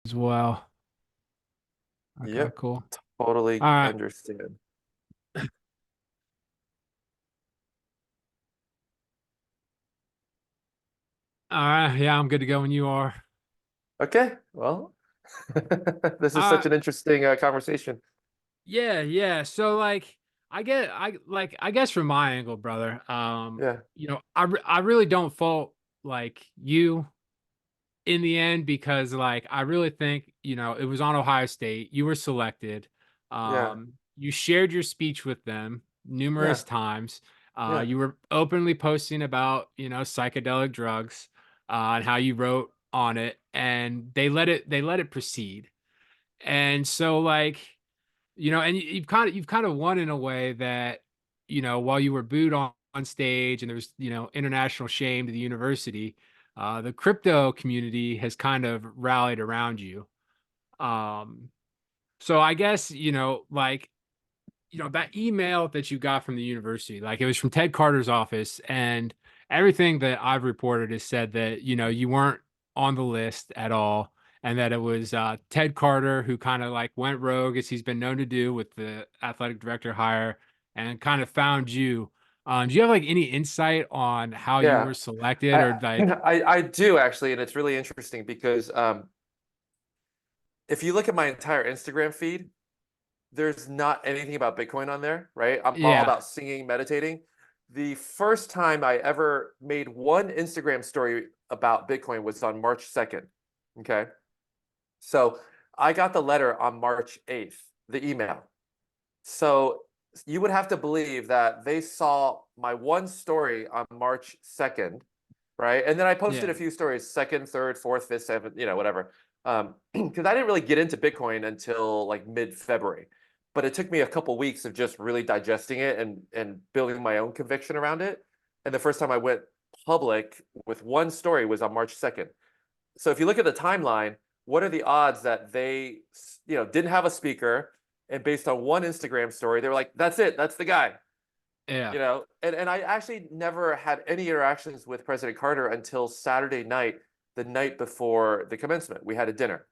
as well. Okay, Yep, cool. totally All right. understand. All right. Yeah, I'm good to go when you are. Okay, well, this is All such right. an interesting conversation. Yeah, yeah. So like I guess from my angle, brother, Yeah, I really don't fault like you in the end because like I really think, it was on Ohio State. You were selected. yeah, You shared your speech with them yeah, numerous times. yeah, You were openly posting about, psychedelic drugs, and how you wrote on it, and they let it proceed. And so like, and you've kind of won in a way that, while you were booed on stage and there was, international shame to the university, the crypto community has kind of rallied around you. Um, so I guess, like, that email that you got from the university, like it was from Ted Carter's office, and everything that I've reported has said that, you weren't on the list at all, and that it was Ted Carter who kind of like went rogue, as he's been known to do with the athletic director hire, and kind of found you. Do you have like any insight on how you yeah. were selected, or I like? I do actually, and it's really interesting because if you look at my entire Instagram feed, there's not anything about Bitcoin on there, right? I'm all Yeah, about singing, meditating. The first time I ever made one Instagram story about Bitcoin was on March 2nd. Okay. So I got the letter on March 8th, the email. So you would have to believe that they saw my one story on March 2nd, right? And then I posted yeah, a few stories, second, third, fourth, fifth, seventh, whatever. Because I didn't really get into Bitcoin until like mid-February. But it took me a couple weeks of just really digesting it and building my own conviction around it. And the first time I went public with one story was on March 2nd. So if you look at the timeline, what are the odds that they, didn't have a speaker, and based on one Instagram story, they were like, "That's it, that's the guy." yeah, And I actually never had any interactions with President Carter until Saturday night, the night before the commencement. We had a dinner,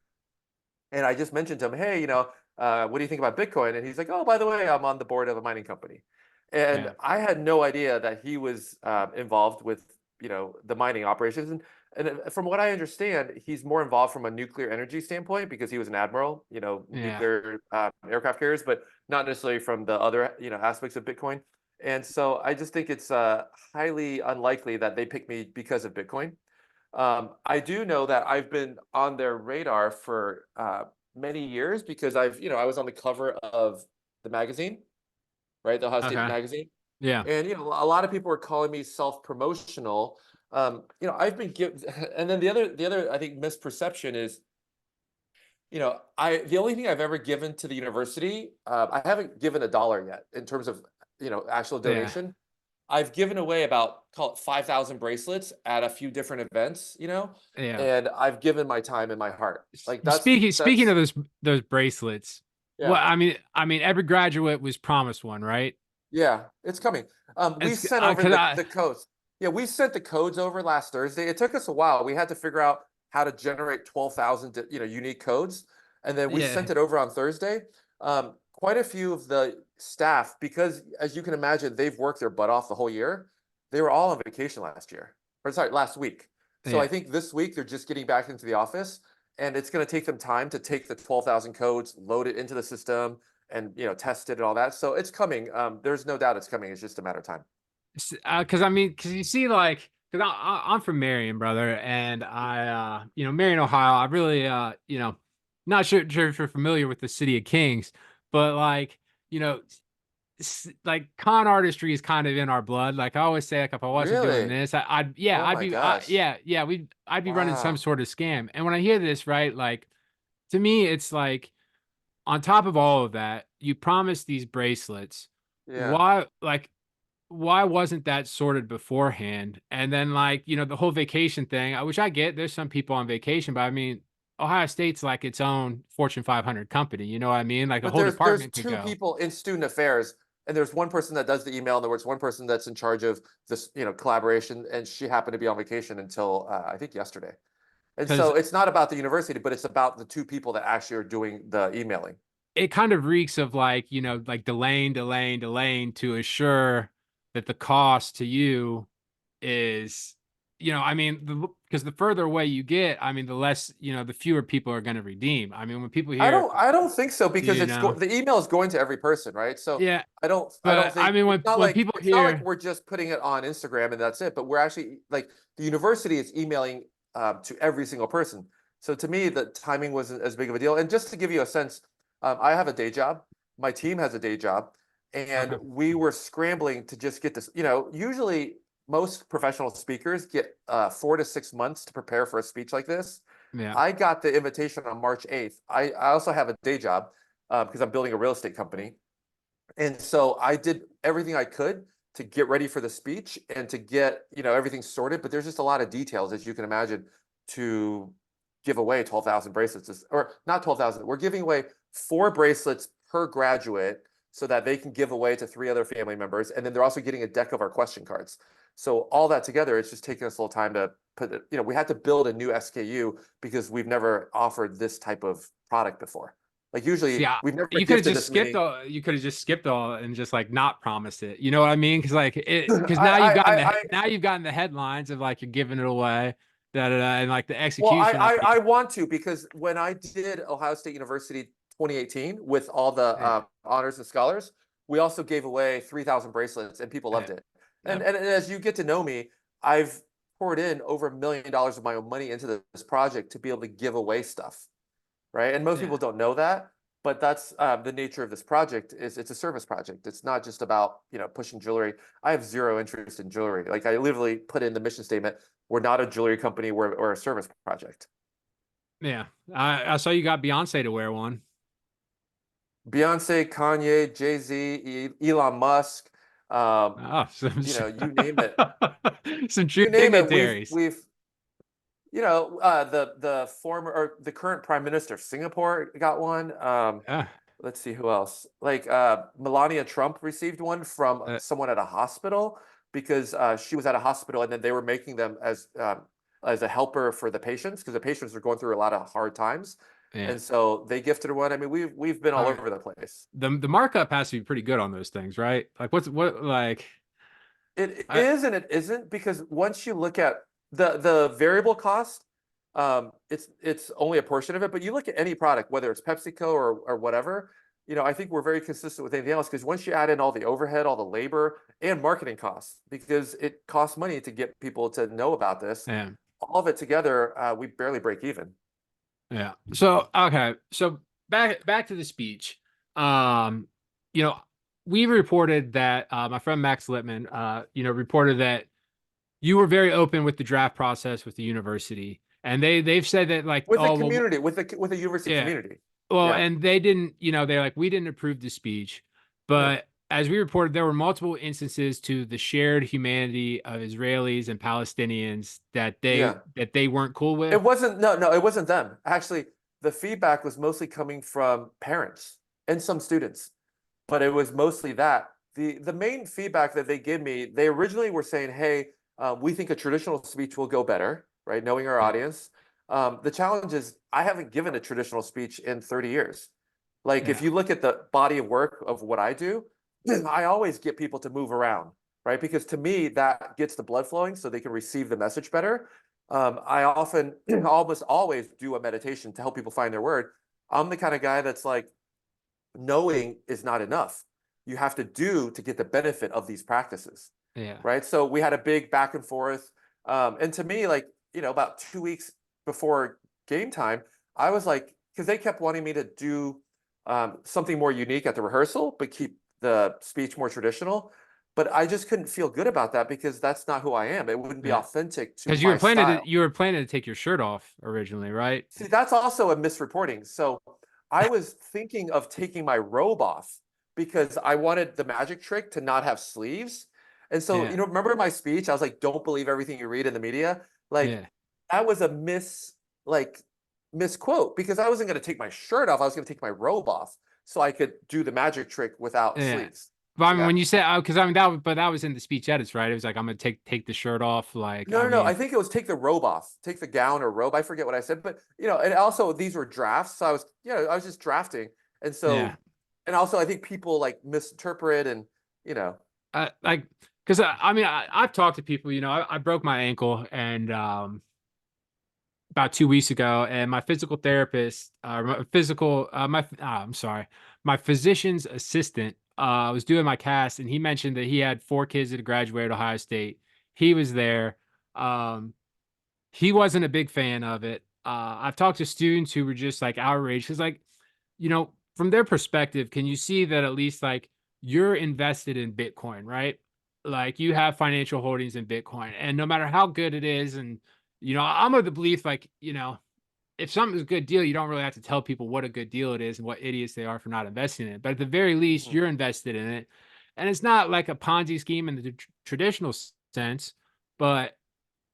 and I just mentioned to him, "Hey, what do you think about Bitcoin?" And he's like, "Oh, by the way, I'm on the board of a mining company." And yeah. I had no idea that he was involved with the mining operations. And from what I understand, he's more involved from a nuclear energy standpoint because he was an admiral, Yeah. nuclear aircraft carriers, but not necessarily from the other aspects of Bitcoin. And so I just think it's highly unlikely that they pick me because of Bitcoin. I do know that I've been on their radar for many years because I was on the cover of the magazine, right? The Ohio State Okay. magazine. Yeah. And, a lot of people were calling me self-promotional. I've been given, and then the other, I think, misperception is, the only thing I've ever given to the university, I haven't given a dollar yet in terms of, actual Yeah. donation. I've given away about, call it 5,000 bracelets at a few different events, Yeah. and I've given my time and my heart. Like Speaking that's of those bracelets, yeah. every graduate was promised one, right? Yeah, it's coming. We It's sent over because the codes. Yeah, we sent the codes over last Thursday. It took us a while. We had to figure out how to generate 12,000, unique codes, and then we yeah, sent it over on Thursday. Quite a few of the staff, because as you can imagine, they've worked their butt off the whole year. They were all on vacation last year, or sorry, last week. So I yeah. think this week they're just getting back into the office, and it's going to take them time to take the 12,000 codes, load it into the system, and test it and all that. So it's coming. There's no doubt it's coming. It's just a matter of time. Because you see, like, because I'm from Marion, brother, and Marion, Ohio. I really, not sure if you're familiar with the City of Kings, but like, you know, like con artistry is kind of in our blood. Like I always say, like if I wasn't doing Really? this, I'd yeah, Oh my gosh. I'd be running some Wow. sort of scam. And when I hear this, right, like to me, it's like on top of all of that, you promised these bracelets. Yeah. Why wasn't that sorted beforehand? And then like, the whole vacation thing, which I get, there's some people on vacation, but I mean, Ohio State's like its own Fortune 500 company. You know what I mean? Like a But whole there's department could two go. people in student affairs, and there's one person that does the email, and there's one person that's in charge of this, collaboration, and she happened to be on vacation until I think yesterday. And because so it's not about the university, but it's about the two people that actually are doing the emailing. it kind of reeks of like, like delaying to assure that the cost to you is, I mean, because the further away you get, I mean, the less, the fewer people are going to redeem. I mean, when people hear, I don't think so because you know, the email is going to every person, right? So yeah, I don't but I think mean, when people it's not like hear, we're just putting it on Instagram and that's it, but we're actually like the university is emailing to every single person. So to me, the timing wasn't as big of a deal. And just to give you a sense, I have a day job, my team has a day job, and okay, we were scrambling to just get this. Usually most professional speakers get 4 to 6 months to prepare for a speech like this. yeah, I got the invitation on March 8th. I also have a day job because I'm building a real estate company. And so I did everything I could to get ready for the speech and to get, everything sorted. But there's just a lot of details, as you can imagine, to give away 12,000 bracelets, or not 12,000. We're giving away 4 bracelets per graduate so that they can give away to 3 other family members. And then they're also getting a deck of our question cards. So all that together, it's just taking us a little time to put it, we had to build a new SKU because we've never offered this type of product before. Like see, usually we've never you could have gifted just this skipped many. all, you could have just skipped all and just like not promised it. You know what I mean? Because like because I, I, I, I, now you've gotten the headlines of like you're giving it away, and like the well, execution. I I mean, want to because when I did Ohio State University 2018 with all the yeah, honors and scholars, we also gave away 3,000 bracelets and people yeah, loved it. yeah, And as you get to know me, I've poured in over $1 million of my own money into this project to be able to give away stuff, right? And most yeah. people don't know that, but that's the nature of this project. Is it's a service project. It's not just about pushing jewelry. I have zero interest in jewelry. Like I literally put in the mission statement: we're not a jewelry company. We're a service project. Yeah. I saw you got Beyonce to wear one. Beyonce, Kanye, Jay-Z, Elon Musk, um, Oh, you name it. some true You name it. dignitaries. The former or the current prime minister of Singapore got one. Yeah. Let's see who else. Like Melania Trump received one from Uh, someone at a hospital because she was at a hospital and then they were making them as a helper for the patients because the patients are going through a lot of hard times. yeah. And so they gifted her one. I mean, we've been all I mean, over the place. the markup has to be pretty good on those things, right? Like what like It I is and it isn't because once you look at the variable cost, it's only a portion of it. But you look at any product, whether it's PepsiCo or whatever, I think we're very consistent with anything else because once you add in all the overhead, all the labor, and marketing costs, because it costs money to get people to know about this, yeah. all of it together, we barely break even. Yeah. So okay. So back to the speech. Um, you know, we reported that my friend Max Littman, reported that you were very open with the draft process with the university, and they've said that like, With a oh well, community, with a university yeah, community. well, Yeah, and they didn't, they're like, we didn't approve the speech, yeah, but as we reported, there were multiple instances to the shared humanity of Israelis and Palestinians yeah. that they weren't cool It with. wasn't, no, it wasn't them. Actually, the feedback was mostly coming from parents and some students, but it was mostly that. The main feedback that they gave me, they originally were saying, hey, we think a traditional speech will go better, right? Knowing our Yeah, audience. The challenge is I haven't given a traditional speech in 30 years. Like if yeah, you look at the body of work of what I do, I always get people to move around, right? Because to me, that gets the blood flowing so they can receive the message better. I often, almost always do a meditation to help people find their word. I'm the kind of guy that's like, knowing is not enough. You have to do to get the benefit of these practices, yeah, right? So we had a big back and forth. And to me, like, about 2 weeks before game time, I was like, because they kept wanting me to do something more unique at the rehearsal, but keep the speech more traditional. But I just couldn't feel good about that because that's not who I am. It wouldn't be yeah. authentic to Because my style. you were planning to take your shirt off originally, right? See, that's also a misreporting. So I was thinking of taking my robe off because I wanted the magic trick to not have sleeves. And so, Yeah, remember in my speech, I was like, don't believe everything you read in the media. Like yeah, that was a like misquote because I wasn't going to take my shirt off. I was going to take my robe off so I could do the magic trick without yeah. sleeves. But I mean, Yeah. when you say, because I mean that was in the speech edits, right? It was like I'm gonna take the shirt off. Like, No, I no, no. I mean, think it was take the robe off, take the gown or robe. I forget what I said, but and also these were drafts. So I was just drafting. And yeah, so, and also I think people like misinterpret and, you know, like, because I mean, I've talked to people. I broke my ankle and about 2 weeks ago, and my physical therapist, I'm sorry, my physician's assistant, was doing my cast, and he mentioned that he had 4 kids that graduated Ohio State. He was there. Um, he wasn't a big fan of it. I've talked to students who were just like outraged because, like, from their perspective, can you see that at least like you're invested in Bitcoin, right? Like you have financial holdings in Bitcoin, and no matter how good it is, and I'm of the belief like if something's a good deal, you don't really have to tell people what a good deal it is and what idiots they are for not investing in it. But at the very least, mhm. you're invested in it, and it's not like a Ponzi scheme in the traditional sense, but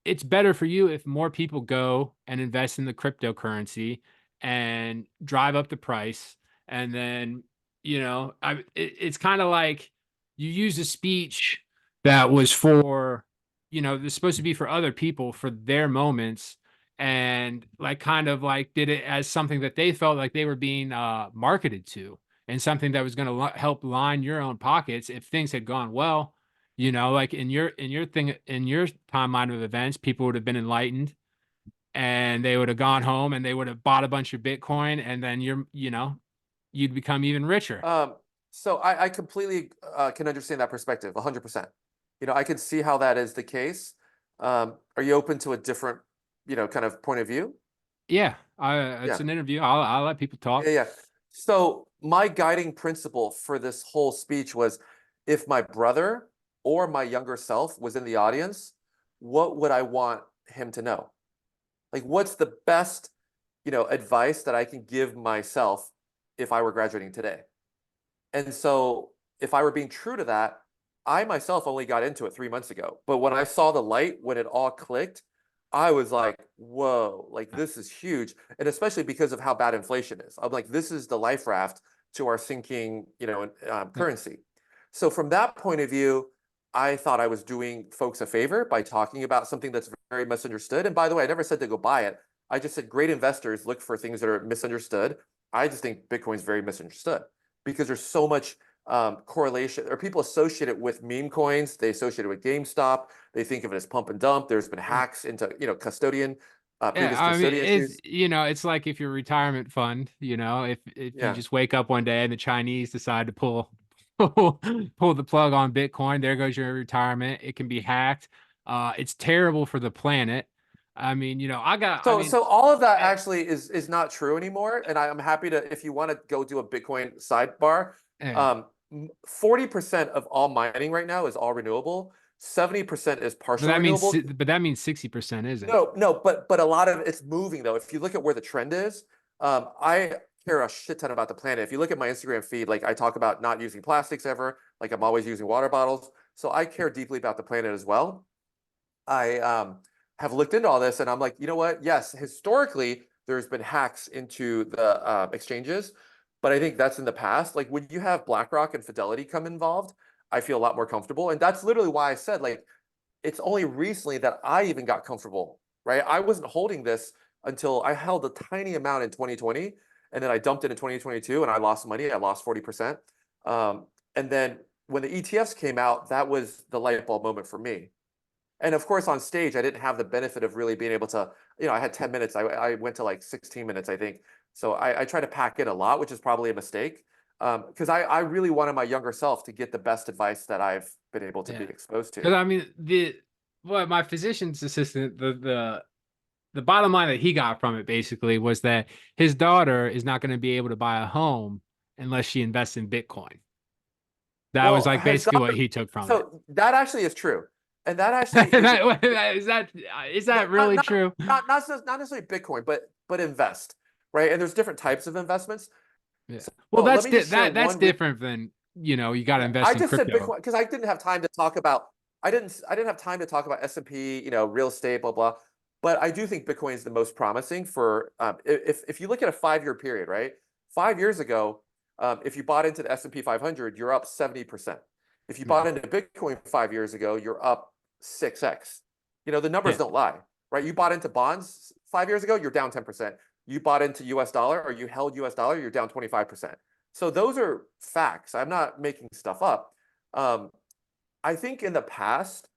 it's better for you if more people go and invest in the cryptocurrency and drive up the price. And then, it's kind of like you use a speech that was for, it's supposed to be for other people for their moments, and like kind of like did it as something that they felt like they were being marketed to, and something that was going to help line your own pockets if things had gone well. Like in your timeline of events, people would have been enlightened and they would have gone home and they would have bought a bunch of Bitcoin, and then you'd become even richer. Um, so I completely can understand that perspective, 100%. I can see how that is the case. Are you open to a different, kind of point of view? Yeah, it's Yeah. an interview. I'll let people Yeah, talk. yeah. So my guiding principle for this whole speech was if my brother or my younger self was in the audience, what would I want him to know? Like, what's the best, advice that I can give myself if I were graduating today? And so if I were being true to that, I myself only got into it 3 months ago. But when I saw the light, when it all clicked, I was like, whoa, like this is huge. And especially because of how bad inflation is. I'm like, this is the life raft to our sinking, Yeah, currency. So from that point of view, I thought I was doing folks a favor by talking about something that's very misunderstood. And by the way, I never said to go buy it. I just said great investors look for things that are misunderstood. I just think Bitcoin's very misunderstood because there's so much correlation, or people associate it with meme coins. They associate it with GameStop. They think of it as pump and dump. There's been yeah. hacks into Yeah, previous I mean, custodian issues. it's like if your retirement fund, if you Yeah. just wake up one day and the Chinese decide to pull the plug on Bitcoin, there goes your retirement. It can be hacked. It's terrible for the planet. I mean, I mean, So all of that eh, actually is not true anymore. And I'm happy to, if you want to go do a Bitcoin sidebar, eh. 40% of all mining right now is all renewable. 70% is But partial that means renewable. but that means 60% isn't. No, no, but a lot of it's moving though. If you look at where the trend is, I care a shit ton about the planet. If you look at my Instagram feed, like I talk about not using plastics ever, like I'm always using water bottles. So I care deeply about the planet as well. I have looked into all this and I'm like, you know what? Yes, historically, there's been hacks into the exchanges, but I think that's in the past. Like when you have BlackRock and Fidelity come involved, I feel a lot more comfortable. And that's literally why I said, like, it's only recently that I even got comfortable, right? I wasn't holding this until I held a tiny amount in 2020, and then I dumped it in 2022 and I lost money. I lost 40%. And then when the ETFs came out, that was the light bulb moment for me. And of course, on stage, I didn't have the benefit of really being able to, I had 10 minutes. I went to like 16 minutes, I think. So I try to pack in a lot, which is probably a mistake. Because I really wanted my younger self to get the best advice that I've been able to be Yeah. exposed Because to. I mean, my physician's assistant, the bottom line that he got from it basically was that his daughter is not going to be able to buy a home unless she invests in Bitcoin. That was Well, like his basically what daughter, he took from it. so that actually is true. And that actually is Is that is no, that really true? not necessarily Bitcoin, but invest, right? And there's different types of investments. Yeah. Well, So let me just share that's one different than you got to yeah, I invest in just said crypto. Bitcoin because I didn't have time to talk about I didn't have time to talk about S&P, real estate, blah blah. But I do think Bitcoin is the most promising for if you look at a 5 year period, right? 5 years ago, if you bought into the S&P 500, you're up 70%. If you Yeah. bought into Bitcoin 5 years ago, you're up 6x. The numbers Yeah. don't lie, right? You bought into bonds 5 years ago, you're down 10%. You bought into US dollar or you held US dollar, you're down 25%. So those are facts. I'm not making stuff up. Um, I think in the past,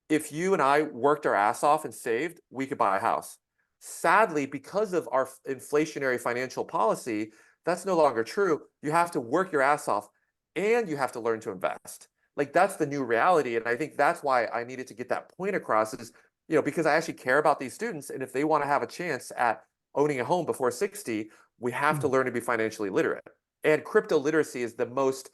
if you and I worked our ass off and saved, we could buy a house. Sadly, because of our inflationary financial policy, that's no longer true. You have to work your ass off and you have to learn to invest. Like that's the new reality. And I think that's why I needed to get that point across is, because I actually care about these students. And if they want to have a chance at owning a home before 60, we have to Mm. learn to be financially literate. And crypto literacy is the most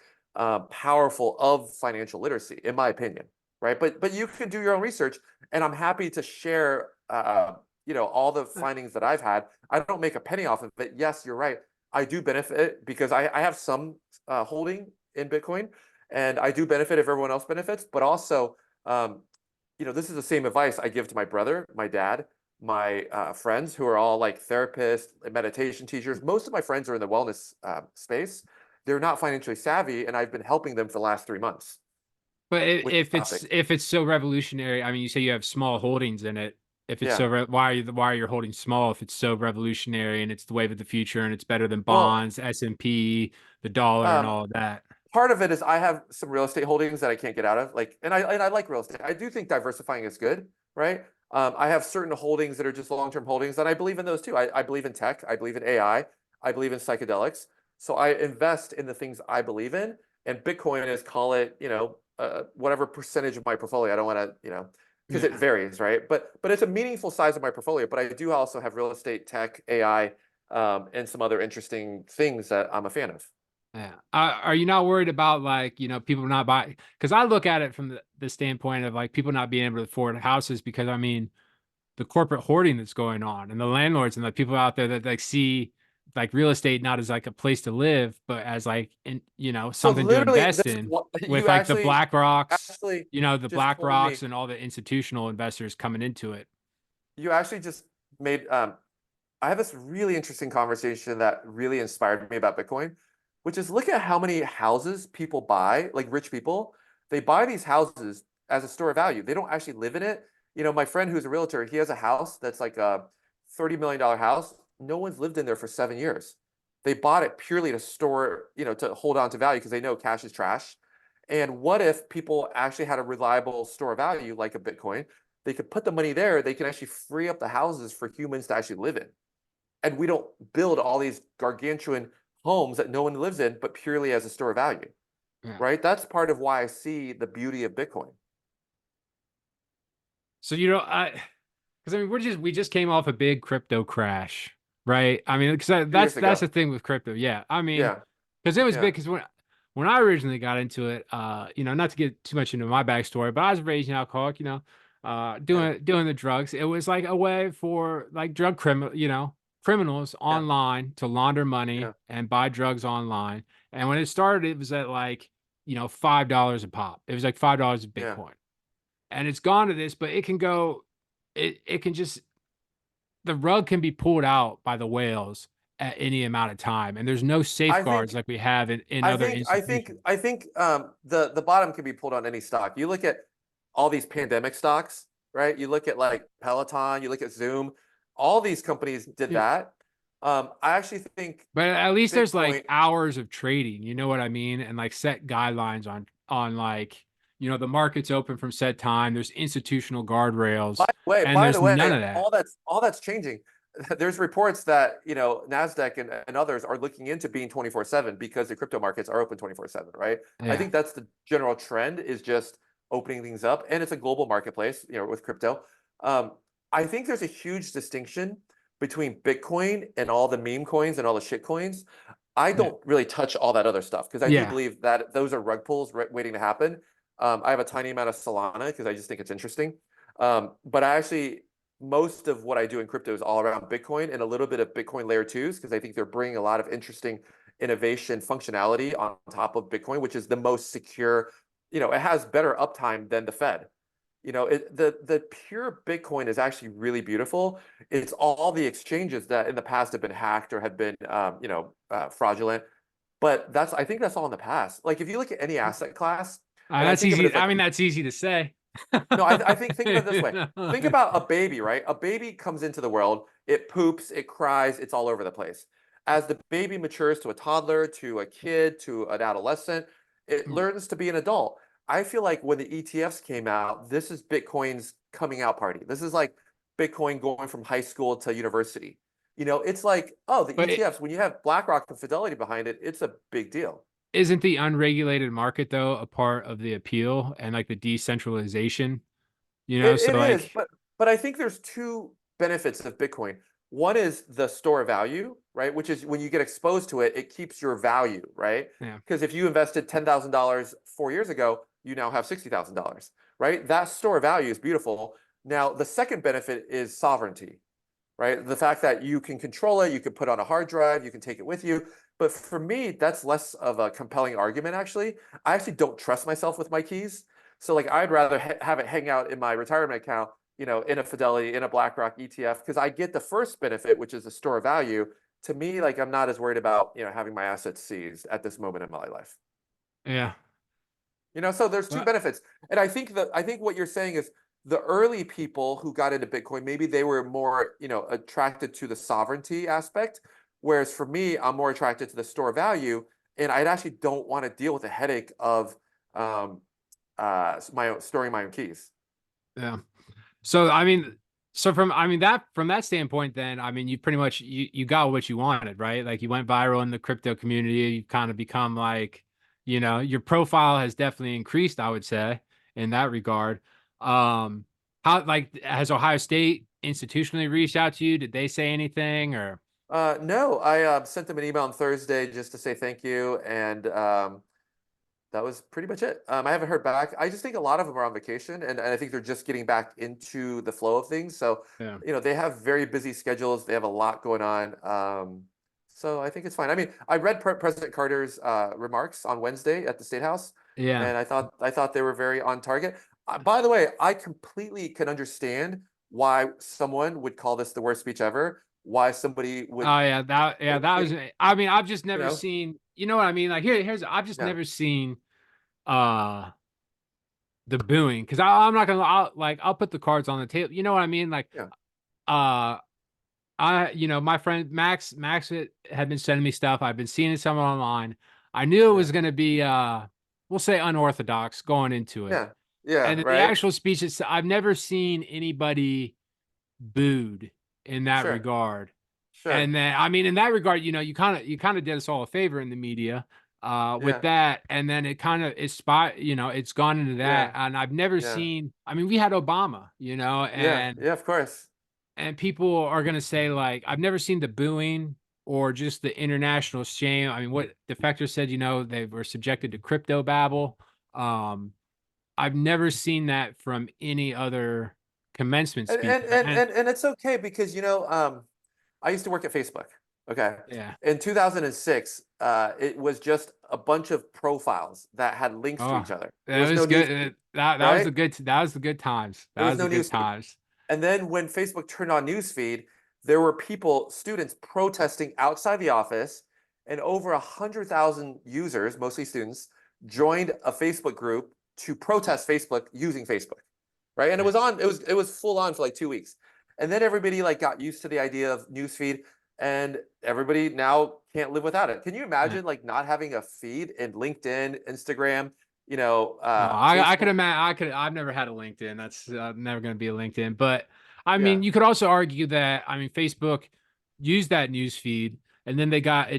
powerful of financial literacy, in my opinion, right? But you can do your own research, and I'm happy to share, all the findings that I've had. I don't make a penny off of it. Yes, you're right. I do benefit because I have some holding in Bitcoin, and I do benefit if everyone else benefits. But also, this is the same advice I give to my brother, my dad, my friends who are all like therapists, meditation teachers. Most of my friends are in the wellness space. They're not financially savvy, and I've been helping them for the last 3 months But with this topic. if it's so revolutionary, I mean, you say you have small holdings in it. If it's Yeah. so, why are you holding small if it's so revolutionary and it's the wave of the future and it's better than Well, bonds, S&P, the dollar, and um, all of that? part of it is I have some real estate holdings that I can't get out of. Like, and I like real estate. I do think diversifying is good, right? I have certain holdings that are just long-term holdings, and I believe in those too. I believe in tech. I believe in AI. I believe in psychedelics. So I invest in the things I believe in, and Bitcoin is call it, whatever percentage of my portfolio. I don't want to, because it Yeah. varies, right? But it's a meaningful size of my portfolio. But I do also have real estate, tech, AI, and some other interesting things that I'm a fan of. Yeah. Are you not worried about like, people not buying? Because I look at it from the standpoint of like people not being able to afford houses because I mean, the corporate hoarding that's going on and the landlords and the people out there that like see like real estate not as like a place to live, but as like So something to literally, invest this in with you like the actually Black Rocks, actually the just Black told Rocks me and all the institutional investors coming into it. you actually just made I have this really interesting conversation that really inspired me about Bitcoin, which is look at how many houses people buy, like rich people. They buy these houses as a store of value. They don't actually live in it. My friend who's a realtor, he has a house that's like a $30 million house. No one's lived in there for 7 years. They bought it purely to store, to hold on to value because they know cash is trash. And what if people actually had a reliable store of value like a Bitcoin? They could put the money there. They can actually free up the houses for humans to actually live in, and we don't build all these gargantuan homes that no one lives in, but purely as a store of value, Yeah. right? That's part of why I see the beauty of Bitcoin. So because I mean we just came off a big crypto crash, right? I mean, because Few years that's ago. the thing with crypto. Yeah, I mean, Yeah, because it was yeah, big. Because when I originally got into it, not to get too much into my backstory, but I was a raging alcoholic, yeah, doing the drugs. It was like a way for like criminals yeah, online to launder money yeah, and buy drugs online. And when it started, it was at like $5 a pop. It was like $5 a yeah. Bitcoin, and it's gone to this, but it can go. It can just the rug can be pulled out by the whales at any amount of time, and there's no I safeguards think, like we have in I other think, I think, institutions. I think the bottom can be pulled on any stock. You look at all these pandemic stocks, right? You look at like Peloton, you look at Zoom, all these companies did Yeah. that. I actually think But at least there's like Bitcoin. hours of trading, you know what I mean? And like set guidelines on like, the market's open from set time. There's institutional guardrails, and By there's the none way, of that. all that's changing. There's reports that Nasdaq and others are looking into being 24/7 because the crypto markets are open 24/7, right? I Yeah. think that's the general trend is just opening things up, and it's a global marketplace, with crypto. Um, I think there's a huge distinction between Bitcoin and all the meme coins and all the shit coins. I Yeah. don't really touch all that other stuff because I do Yeah. believe that those are rug pulls waiting to happen. I have a tiny amount of Solana because I just think it's interesting. But I actually, most of what I do in crypto is all around Bitcoin and a little bit of Bitcoin layer twos because I think they're bringing a lot of interesting innovation functionality on top of Bitcoin, which is the most secure. It has better uptime than the Fed. The pure Bitcoin is actually really beautiful. It's all the exchanges that in the past have been hacked or have been, fraudulent. But I think that's all in the past. Like if you look at any asset class, And I That's think of it easy. as I like, mean, that's easy to say. no, I think of it this way. Think about a baby, right? A baby comes into the world, it poops, it cries, it's all over the place. As the baby matures to a toddler, to a kid, to an adolescent, it learns to be an adult. I feel like when the ETFs came out, this is Bitcoin's coming out party. This is like Bitcoin going from high school to university. It's like, oh, the But ETFs, when you have BlackRock and Fidelity behind it, it's a big deal. isn't the unregulated market though a part of the appeal and like the decentralization? So It is, like, but I think there's two benefits of Bitcoin. One is the store value, right? Which is when you get exposed to it, it keeps your value, right? yeah, Because if you invested $10,000 4 years ago, you now have $60,000, right? That store value is beautiful. Now, the second benefit is sovereignty, right? The fact that you can control it, you can put on a hard drive, you can take it with you. But for me, that's less of a compelling argument, actually. I actually don't trust myself with my keys. So like I'd rather have it hang out in my retirement account, in a Fidelity, in a BlackRock ETF, because I get the first benefit, which is the store of value. To me, like I'm not as worried about, having my assets seized at this moment in my life. yeah. So there's two Well, benefits. And I think what you're saying is the early people who got into Bitcoin, maybe they were more, attracted to the sovereignty aspect. Whereas for me, I'm more attracted to the store value. And I actually don't want to deal with the headache of um, storing my own keys. yeah. So I mean, from that standpoint, then I mean, you pretty much you got what you wanted, right? Like you went viral in the crypto community. You kind of become like, your profile has definitely increased, I would say, in that regard. Um, how like has Ohio State institutionally reached out to you? Did they say anything or? No, I sent them an email on Thursday just to say thank you, and that was pretty much it. I haven't heard back. I just think a lot of them are on vacation, and I think they're just getting back into the flow of things. So, Yeah. they have very busy schedules. They have a lot going on. So I think it's fine. I mean, I read President Carter's remarks on Wednesday at the State House, Yeah. and I thought they were very on target. By the way, I completely can understand why someone would call this the worst speech ever. Why somebody would, Oh that was. I mean, I've just you never know, seen. You know what I mean? Like here's I've just yeah, never seen uh the booing because I'm not gonna. I'll put the cards on the table. You know what I mean? Like yeah, uh my friend Max had been sending me stuff. I've been seeing some online. I knew it yeah, was gonna be we'll say unorthodox going into it. yeah, yeah, And then the right. actual speeches, I've never seen anybody booed in that Sure, regard. sure. And then, I mean, in that regard, you kind of did us all a favor in the media, with Yeah, that. And then it kind of it's spot, it's gone into that. yeah, And I've never yeah, seen. I mean, we had Obama, yeah, yeah, of course. and people are gonna say like, I've never seen the booing or just the international shame. I mean, what defectors said, they were subjected to crypto babble. Um, I've never seen that from any other commencement And speech. and and And and, and it's okay because I used to work at Facebook. Okay. yeah, In 2006, it was just a bunch of profiles that had links to oh, each other. There that was no was news good. feed, right? That was the good times. There That was was the no good news feed. times. And then when Facebook turned on newsfeed, there were students protesting outside the office, and over 100,000 users, mostly students, joined a Facebook group to protest Facebook using Facebook, right? And it Yeah, was on. It was full on for like 2 weeks, and then everybody like got used to the idea of newsfeed, and everybody now can't live without it. Can you yeah. imagine like not having a feed in LinkedIn, Instagram, No, I could Facebook? imagine. I've never had a LinkedIn. That's never going to be a LinkedIn. But I mean, Yeah, you could also argue that I mean, Facebook used that news feed, and then they got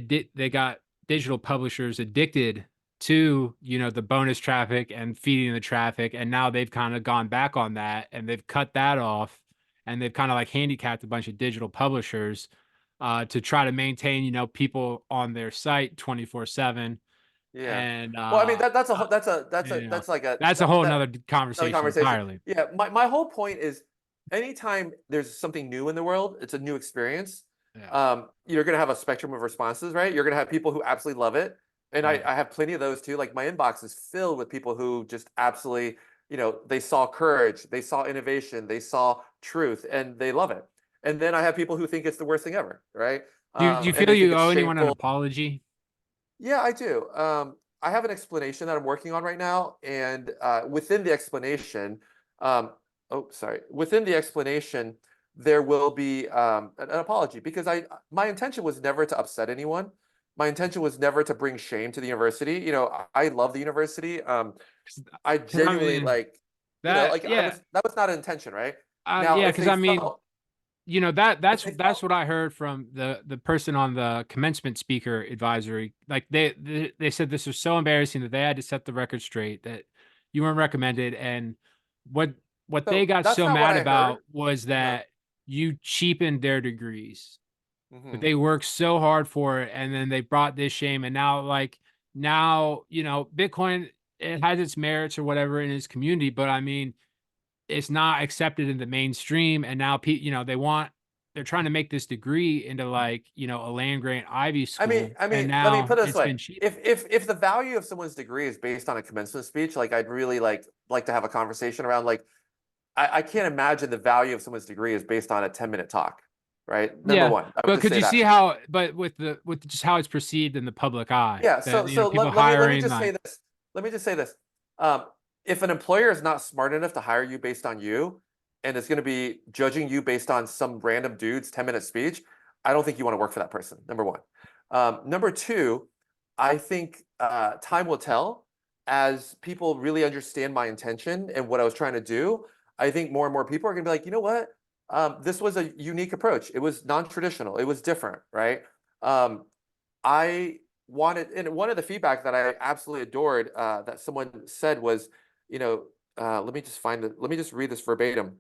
digital publishers addicted to the bonus traffic and feeding the traffic, and now they've kind of gone back on that and they've cut that off, and they've kind of like handicapped a bunch of digital publishers to try to maintain people on their site 24/7 yeah. and Well, I mean that's like a that's a that whole that nother another conversation conversation. entirely. Yeah, my whole point is anytime there's something new in the world, it's a new experience. Yeah, You're gonna have a spectrum of responses, right? You're gonna have people who absolutely love it, and I, yeah. I have plenty of those too. Like my inbox is filled with people who just absolutely, they saw courage, they saw innovation, they saw truth, and they love it. And then I have people who think it's the worst thing ever, right? Do you And feel they think you it's owe anyone an shameful. apology? Yeah, I do. I have an explanation that I'm working on right now, and within the explanation, um, oh, sorry, within the explanation, there will be an apology because my intention was never to upset anyone. My intention was never to bring shame to the university. You know, I love the university. I Because I genuinely mean like, you know, that, like I yeah, was that was not an intention, right? Now, yeah. if Because they I mean, felt that's if they that's felt what I heard from the person on the commencement speaker advisory. Like they said this was so embarrassing that they had to set the record straight that you weren't recommended, and what what they so got that's so not what mad I heard. about was Uh-huh. that you cheapened their degrees. But Hmm. they worked so hard for it, and then they brought this shame, and now Bitcoin, it has its merits or whatever in its community, but I mean it's not accepted in the mainstream, and now they're trying to make this degree into like a land grant Ivy school, I and mean, let me now put it this it's way. been cheap. If the value of someone's degree is based on a commencement speech, like I'd really like to have a conversation around like I can't imagine the value of someone's degree is based on a 10-minute talk, right? Number Yeah, one, I would but just could say you see that. how? But with just how it's perceived in the public eye, Yeah, that so people let me hiring just say like, this. Let me just say this. If an employer is not smart enough to hire you based on you and is going to be judging you based on some random dude's 10-minute speech, I don't think you want to work for that person, number one. Number two, I think time will tell as people really understand my intention and what I was trying to do. I think more and more people are going to be like, you know what? This was a unique approach. It was non-traditional. It was different, right? I wanted, and one of the feedback that I absolutely adored that someone said was, you know, let me just find it. Let me just read this verbatim.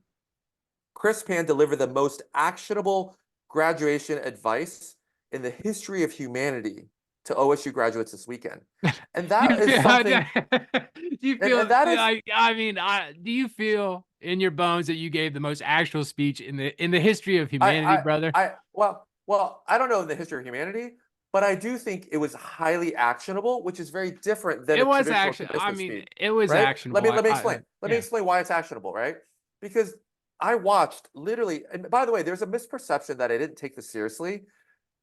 Chris Pan delivered the most actionable graduation advice in the history of humanity to OSU graduates this weekend. And do that you is feel? something, Do you and feel? that is, Do you feel in your bones that you gave the most actual speech in the history of I, humanity, brother? I don't know in the history of humanity, but I do think it was highly actionable, which is very different than It a was traditional actually. I commencement mean, speech, it was right? actionable. Let me explain. Let me Yeah, explain why it's actionable, right? Because I watched literally, and by the way, there's a misperception that I didn't take this seriously.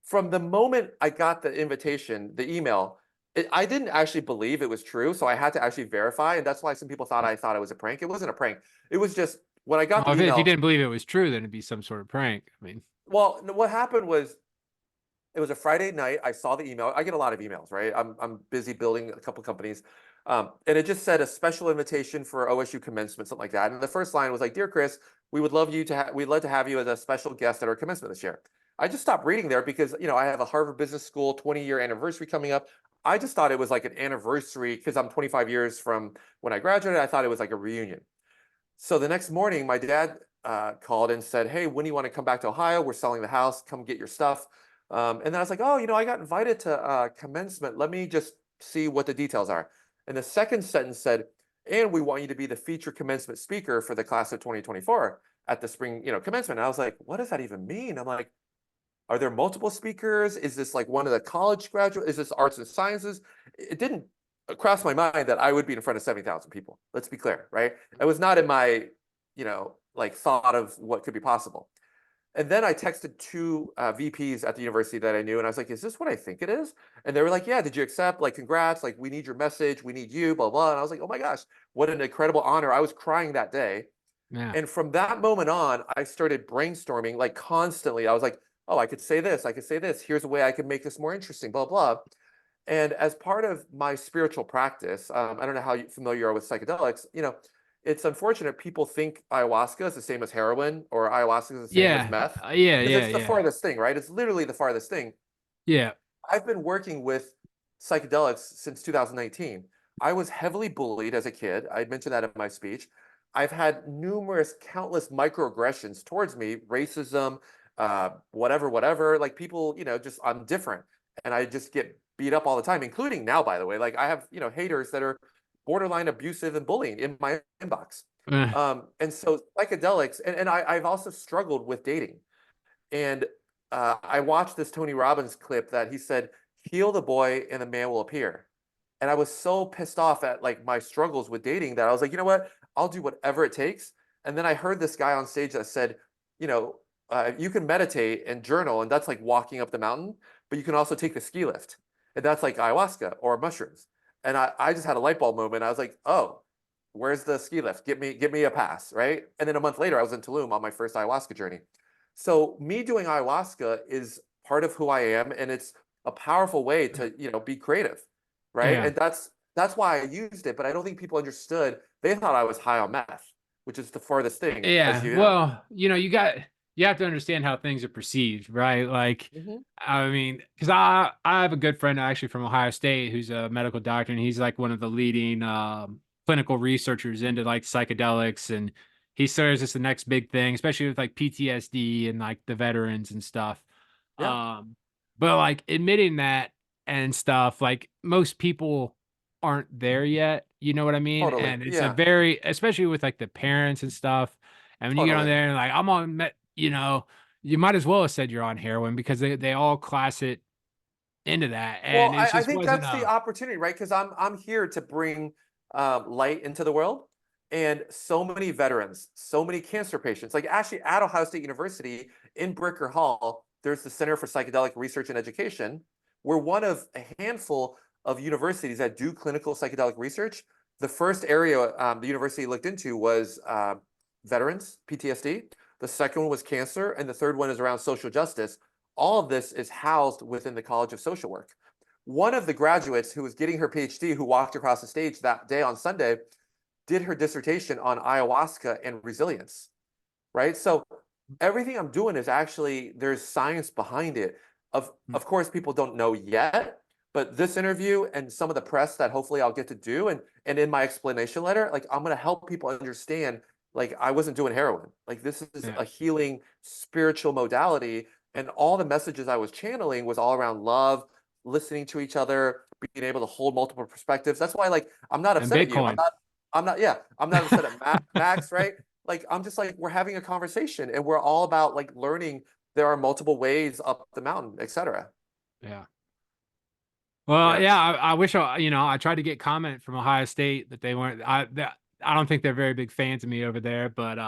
From the moment I got the invitation, the email, I didn't actually believe it was true, so I had to actually verify, and that's why some people thought I thought it was a prank. It wasn't a prank. It was just when I got well, the if you email. didn't believe it was true, then it'd be some sort of prank. I mean, Well, what happened was it was a Friday night. I saw the email. I get a lot of emails, right? I'm busy building a couple companies. And it just said a special invitation for OSU commencement, something like that. And the first line was like, "Dear Chris, we'd love to have you as a special guest at our commencement this year." I just stopped reading there because I have a Harvard Business School 20-year anniversary coming up. I just thought it was like an anniversary because I'm 25 years from when I graduated. I thought it was like a reunion. So the next morning, my dad called and said, "Hey, when do you want to come back to Ohio? We're selling the house. Come get your stuff." And then I was like, "Oh, I got invited to commencement. Let me just see what the details are." And the second sentence said, "And we want you to be the feature commencement speaker for the class of 2024 at the spring, commencement." And I was like, "What does that even mean?" I'm like, "Are there multiple speakers? Is this like one of the college graduates? Is this arts and sciences?" It didn't cross my mind that I would be in front of 70,000 people. Let's be clear, right? It was not in my, like thought of what could be possible. And then I texted two VPs at the university that I knew, and I was like, "Is this what I think it is?" And they were like, "Yeah, did you accept? Like, congrats! Like, we need your message. We need you. Blah blah." And I was like, "Oh my gosh, what an incredible honor!" I was crying that day. yeah, And from that moment on, I started brainstorming like constantly. I was like, "Oh, I could say this. I could say this. Here's a way I could make this more interesting." Blah blah. And as part of my spiritual practice, I don't know how familiar you are with psychedelics. It's unfortunate people think ayahuasca is the same as heroin or ayahuasca is the same as yeah, meth because yeah, it's the yeah, farthest thing, right? It's literally the farthest thing. yeah. I've been working with psychedelics since 2019. I was heavily bullied as a kid. I mentioned that in my speech. I've had numerous, countless microaggressions towards me, racism, whatever. Like people, just I'm different, and I just get beat up all the time, including now, by the way. Like I have, haters that are borderline abusive and bullying in my inbox. Uh, And so psychedelics, and I've also struggled with dating. And I watched this Tony Robbins clip that he said, "Heal the boy and the man will appear." And I was so pissed off at like my struggles with dating that I was like, you know what? I'll do whatever it takes. And then I heard this guy on stage that said, you can meditate and journal, and that's like walking up the mountain, but you can also take the ski lift, and that's like ayahuasca or mushrooms. and I just had a light bulb moment. I was like, oh, where's the ski lift? Get me a pass, right? And then a month later, I was in Tulum on my first ayahuasca journey. So me doing ayahuasca is part of who I am, and it's a powerful way to, be creative, right? Yeah. And that's why I used it, but I don't think people understood. They thought I was high on meth, which is the farthest thing, as Yeah. you know. Well, you have to understand how things are perceived, right? Like, Hmm. I mean, because I have a good friend actually from Ohio State who's a medical doctor, and he's like one of the leading clinical researchers into like psychedelics, and he serves as the next big thing, especially with like PTSD and like the veterans and stuff. Yeah, Um, but like admitting that and stuff, like most people aren't there yet. You know what I mean? totally. And it's a Yeah, very, especially with like the parents and stuff. And when you get on totally. there and like, I'm on, you might as well have said you're on heroin because they all class it into that. Well, And it I just think wasn't that's the opportunity, right? Because I'm here to bring light into the world, and so many veterans, so many cancer patients. Like actually, at Ohio State University in Bricker Hall, there's the Center for Psychedelic Research and Education. We're one of a handful of universities that do clinical psychedelic research. The first area the university looked into was veterans, PTSD. The second one was cancer, and the third one is around social justice. All of this is housed within the College of Social Work. One of the graduates who was getting her PhD, who walked across the stage that day on Sunday, did her dissertation on ayahuasca and resilience, right? So everything I'm doing is actually there's science behind it. Of course, people don't know yet, but this interview and some of the press that hopefully I'll get to do, and in my explanation letter, like I'm gonna help people understand, like I wasn't doing heroin. Like this is yeah, a healing spiritual modality, and all the messages I was channeling was all around love, listening to each other, being able to hold multiple perspectives. That's why, like, I'm not and upset at you. Bitcoin. Yeah, I'm not upset at Max, right? Like, I'm just like, we're having a conversation and we're all about like learning there are multiple ways up the mountain, etc. Yeah. Well, Yeah. yeah, I wish I tried to get comment from Ohio State that they weren't. I don't think they're very big fans of me over there, but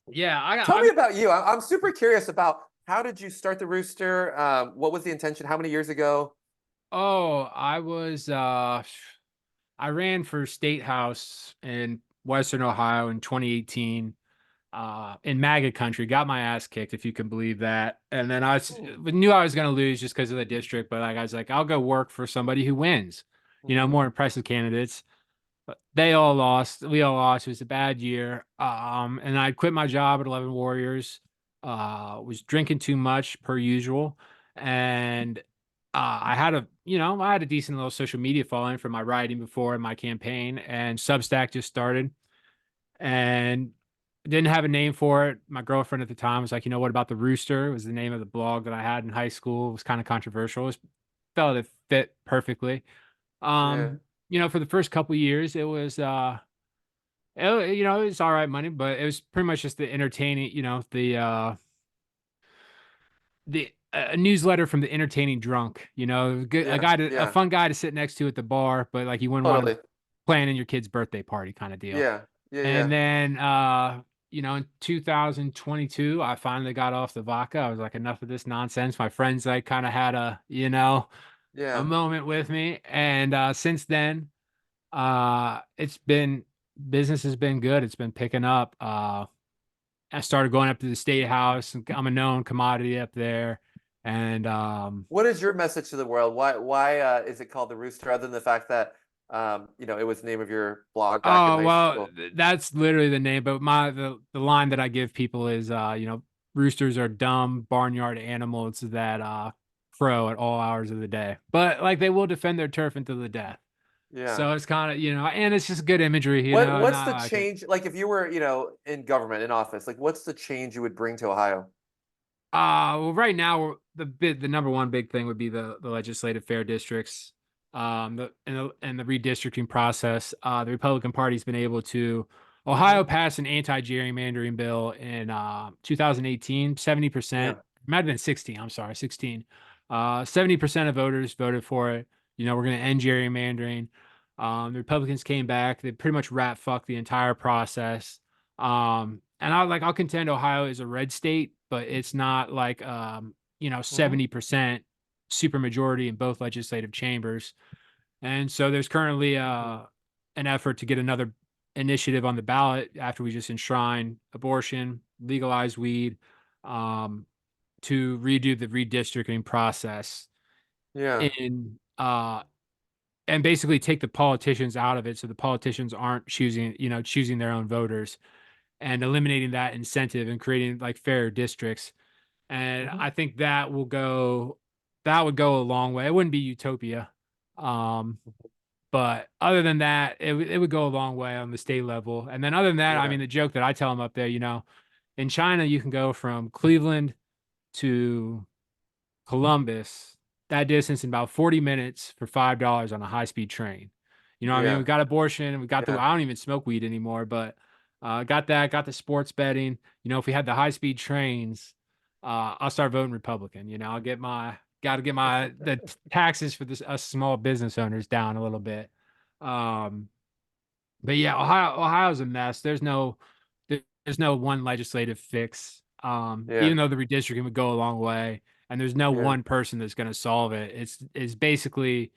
yeah, Tell me about you. I'm super curious about how did you start the Rooster? What was the intention? How many years ago? I ran for state house in Western Ohio in 2018 in MAGA country, got my ass kicked, if you can believe that. And then Hmm. knew I was going to lose just because of the district, but like I was like, I'll go work for somebody who wins, Hmm. more impressive candidates. But they all lost. We all lost. It was a bad year. And I quit my job at 11 Warriors. Was drinking too much per usual, and I had a decent little social media following from my writing before my campaign, and Substack just started, and didn't have a name for it. My girlfriend at the time was like, what about the Rooster? Was the name of the blog that I had in high school. It was kind of controversial. Felt it fit perfectly. Yeah. Um, for the first couple years, it was it was all right money, but it was pretty much just the entertaining, the a newsletter from the entertaining drunk, good Yeah. a Yeah. fun guy to sit next to at the bar, but like you wouldn't want to Totally. plan in your kid's birthday party kind of deal. Yeah. Yeah. And Yeah. then in 2022, I finally got off the vodka. I was like, enough of this nonsense. My friends like kind of had a Yeah. moment with me. And since then, it's been business has been good. It's been picking up. I started going up to the state house, and I'm a known commodity up there. And What is your message to the world? Why is it called the Rooster, other than the fact that it was the name of your blog back in oh high well, school? that's literally the name. But the line that I give people is roosters are dumb barnyard animals that crow at all hours of the day. But like they will defend their turf until the death. Yeah. So it's kind of, and it's just good imagery, and What's I the like it. change like if you were, in government in office, like what's the change you would bring to Ohio? Well, right now the number one big thing would be the legislative fair districts, the redistricting process. The Republican Party's been able to. Ohio Hmm. passed an anti-gerrymandering bill in 2018. 70%, Yeah. might have been 16. I'm sorry, 16. 70% of voters voted for it. We're going to end gerrymandering. The Republicans came back. They pretty much rat fucked the entire process. And I'll contend Ohio is a red state, but it's not like Hmm. 70% super majority in both legislative chambers. And so there's currently Mhm. an effort to get another initiative on the ballot after we just enshrine abortion, legalize weed, um, to redo the redistricting process Yeah. in and basically take the politicians out of it so the politicians aren't choosing, choosing their own voters and eliminating that incentive and creating like fairer districts. And Mhm. I think that would go a long way. It wouldn't be utopia. Um, but other than that, it would go a long way on the state level. And then other than that, I Yeah. mean, the joke that I tell them up there, in China, you can go from Cleveland to Columbus, that distance in about 40 minutes for $5 on a high-speed train. You know what I mean? We Yeah. got abortion, we got the Yeah. I don't even smoke weed anymore, but got that, got the sports betting. If we had the high-speed trains, I'll start voting Republican. I'll got to get my the taxes for this us small business owners down a little bit. Um, but yeah, Ohio's a mess. There's no one legislative fix. Even Yeah. though the redistricting would go a long way, and there's no Yeah. one person that's going to solve it. It's basically,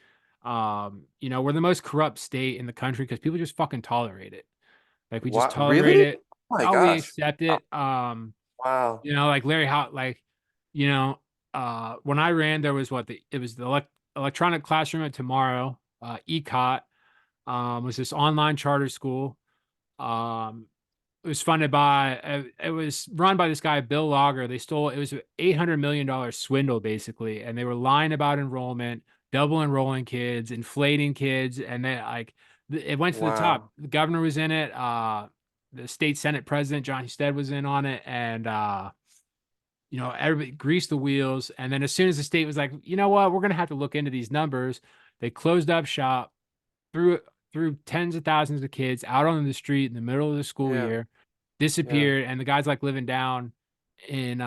we're the most corrupt state in the country because people just fucking tolerate it. Like we just What? tolerate Really? it. Oh my Oh, we gosh. accept Uh, it. Wow. Like Larry Hot, like, you know, when I ran, there was it was the electronic classroom at Tomorrow, ECOT, was this online charter school. Um, it was funded by, it was run by this guy, Bill Lager. It was an $800 million swindle, basically. And they were lying about enrollment, double enrolling kids, inflating kids. And then, like, it went to the top. Wow. The governor was in it. The state Senate president, John Husted, was in on it. And, everybody greased the wheels. And then as soon as the state was like, you know what, we're going to have to look into these numbers, they closed up shop, threw tens of thousands of kids out on the street in the middle of the school Yeah. year, Yeah. disappeared, and the guy's like living down in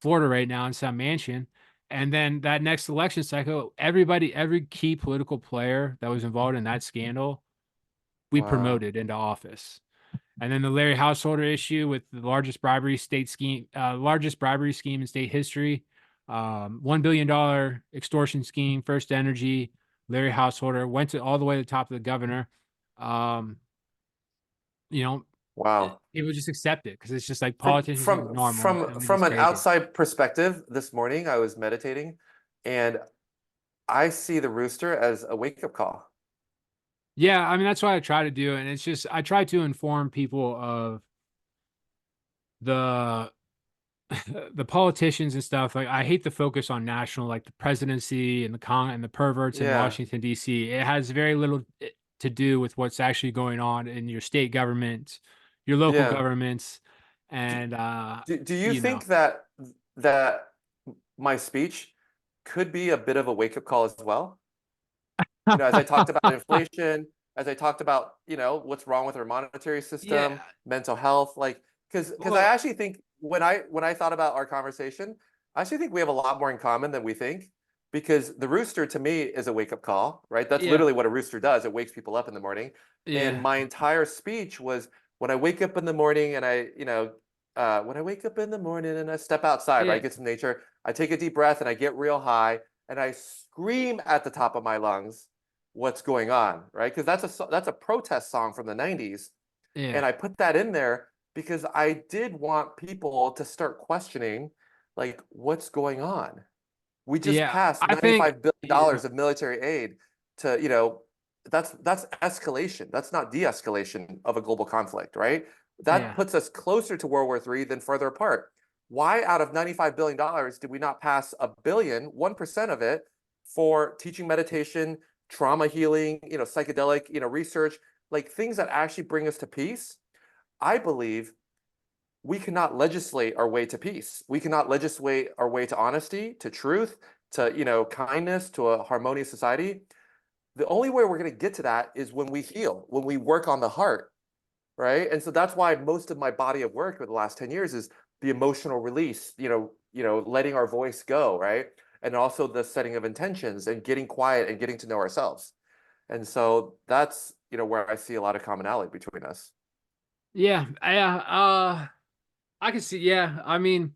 Florida right now in some mansion. And then that next election cycle, every key political player that was involved in that scandal, we Wow. promoted into office. And then the Larry Householder issue with the largest bribery scheme in state history, $1 billion extortion scheme, First Energy, Larry Householder went to all the way to the top of the governor. Um, you know, Wow. People just accept it because it's just like From politicians think it's from normal, from and we from just an take it. outside perspective, this morning I was meditating and I see the rooster as a wake-up call. Yeah, I mean that's what I try to do, and it's just I try to inform people of the the politicians and stuff. Like I hate the focus on national, like the presidency and the perverts in Yeah. Washington D.C. It has very little to do with what's actually going on in your state government, your local Yeah. governments, Do, and do you you know, think that that my speech could be a bit of a wake-up call as well? As I talked about inflation, as I talked about, what's wrong with our monetary yeah, system, mental health, like because I well, actually think when I thought about our conversation, I actually think we have a lot more in common than we think. Because the rooster to me is a wake-up call, right? That's yeah, literally what a rooster does. It wakes people up in the morning. And yeah, my entire speech was when I wake up in the morning and when I wake up in the morning and I step outside, yeah, right? Get some nature. I take a deep breath and I get real high and I scream at the top of my lungs what's going on, right? Because that's a protest song from the 90s. yeah, And I put that in there because I did want people to start questioning like what's going on. We just yeah. passed I think, 95 billion yeah, dollars of military aid to, that's escalation. That's not de-escalation of a global conflict, right? That yeah, puts us closer to World War III than further apart. Why out of $95 billion did we not pass a billion, 1% of it, for teaching meditation, trauma healing, psychedelic, research, like things that actually bring us to peace? I believe we cannot legislate our way to peace. We cannot legislate our way to honesty, to truth, to kindness, to a harmonious society. The only way we're going to get to that is when we heal, when we work on the heart, right? And so that's why most of my body of work for the last 10 years is the emotional release, letting our voice go, right? And also the setting of intentions and getting quiet and getting to know ourselves. And so that's, where I see a lot of commonality between us. yeah, yeah. I can see. Yeah, I mean,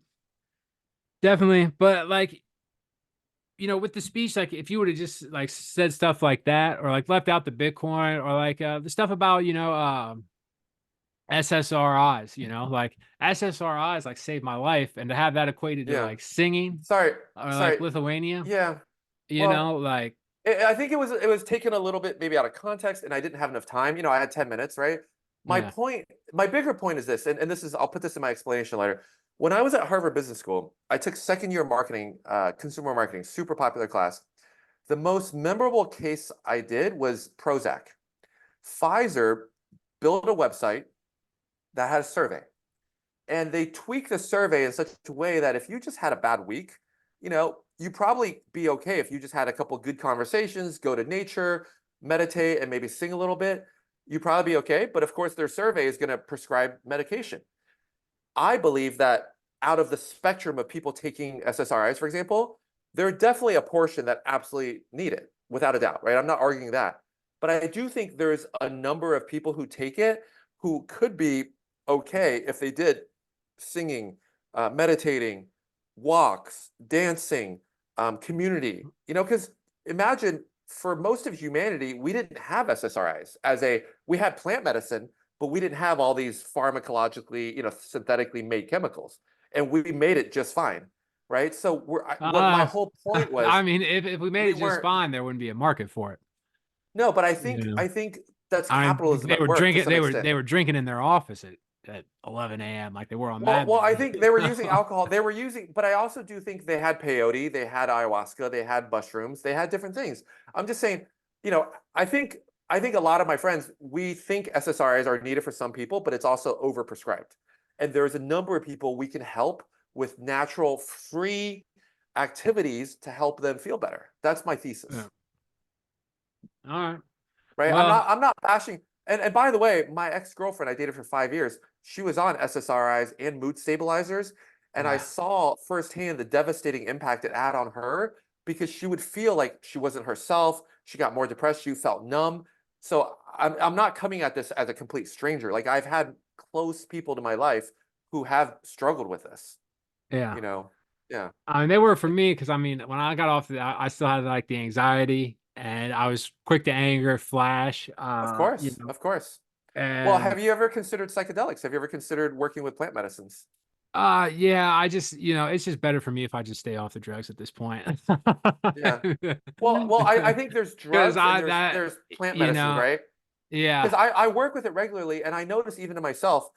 definitely, but like with the speech, like if you would have just like said stuff like that, or like left out the Bitcoin, or like the stuff about SSRIs, like SSRIs like saved my life, and to have that equated to Yeah. like singing Sorry. or like Sorry. Lithuania, Yeah. Well, like I think it was taken a little bit maybe out of context, and I didn't have enough time. I had 10 minutes, right? My yeah, point, my bigger point is this, and this is I'll put this in my explanation later. When I was at Harvard Business School, I took second year marketing, consumer marketing, super popular class. The most memorable case I did was Prozac. Pfizer built a website that had a survey, and they tweaked the survey in such a way that if you just had a bad week, you probably be okay if you just had a couple good conversations, go to nature, meditate, and maybe sing a little bit. You probably be okay. But of course, their survey is going to prescribe medication. I believe that out of the spectrum of people taking SSRIs, for example, there are definitely a portion that absolutely need it, without a doubt, right? I'm not arguing that. But I do think there's a number of people who take it who could be okay if they did singing, meditating, walks, dancing, community, because imagine for most of humanity, we didn't have SSRIs we had plant medicine, but we didn't have all these pharmacologically, synthetically made chemicals, and we made it just fine, right? So what my uh, whole point I was, mean, if we made we it just weren't. fine, there wouldn't be a market for it. No, but I You think know, I think that's I mean, capitalism they at were work to drinking, some extent. they were drinking in their office at 11 a.m. like they were on Well, Mad well, I Men. think they were using alcohol. They were using, but I also do think they had peyote, they had ayahuasca, they had mushrooms, they had different things. I'm just saying, you know, I think I think a lot of my friends, we think SSRIs are needed for some people, but it's also overprescribed. And there's a number of people we can help with natural, free activities to help them feel better. That's my Yeah. thesis, All right. right? I'm Well, not I'm not bashing. And by the way, my ex-girlfriend I dated for 5 years, she was on SSRIs and mood stabilizers, and I yeah. saw firsthand the devastating impact it had on her because she would feel like she wasn't herself. She got more depressed. She felt numb. So I'm not coming at this as a complete stranger. Like I've had close people to my life who have struggled with this. Yeah. You know, yeah, I mean, they were for me because I mean, when I got off, I still had like the anxiety, and I was quick to anger, flash, of course, of course. Well, and have you ever considered psychedelics? Have you ever considered working with plant medicines? yeah, I just, it's just better for me if I just stay off the drugs at this point. Yeah. Well, I think there's Because drugs and I there's that there's plant you medicines, know, right? yeah, Because I work with it regularly, and I notice even to myself,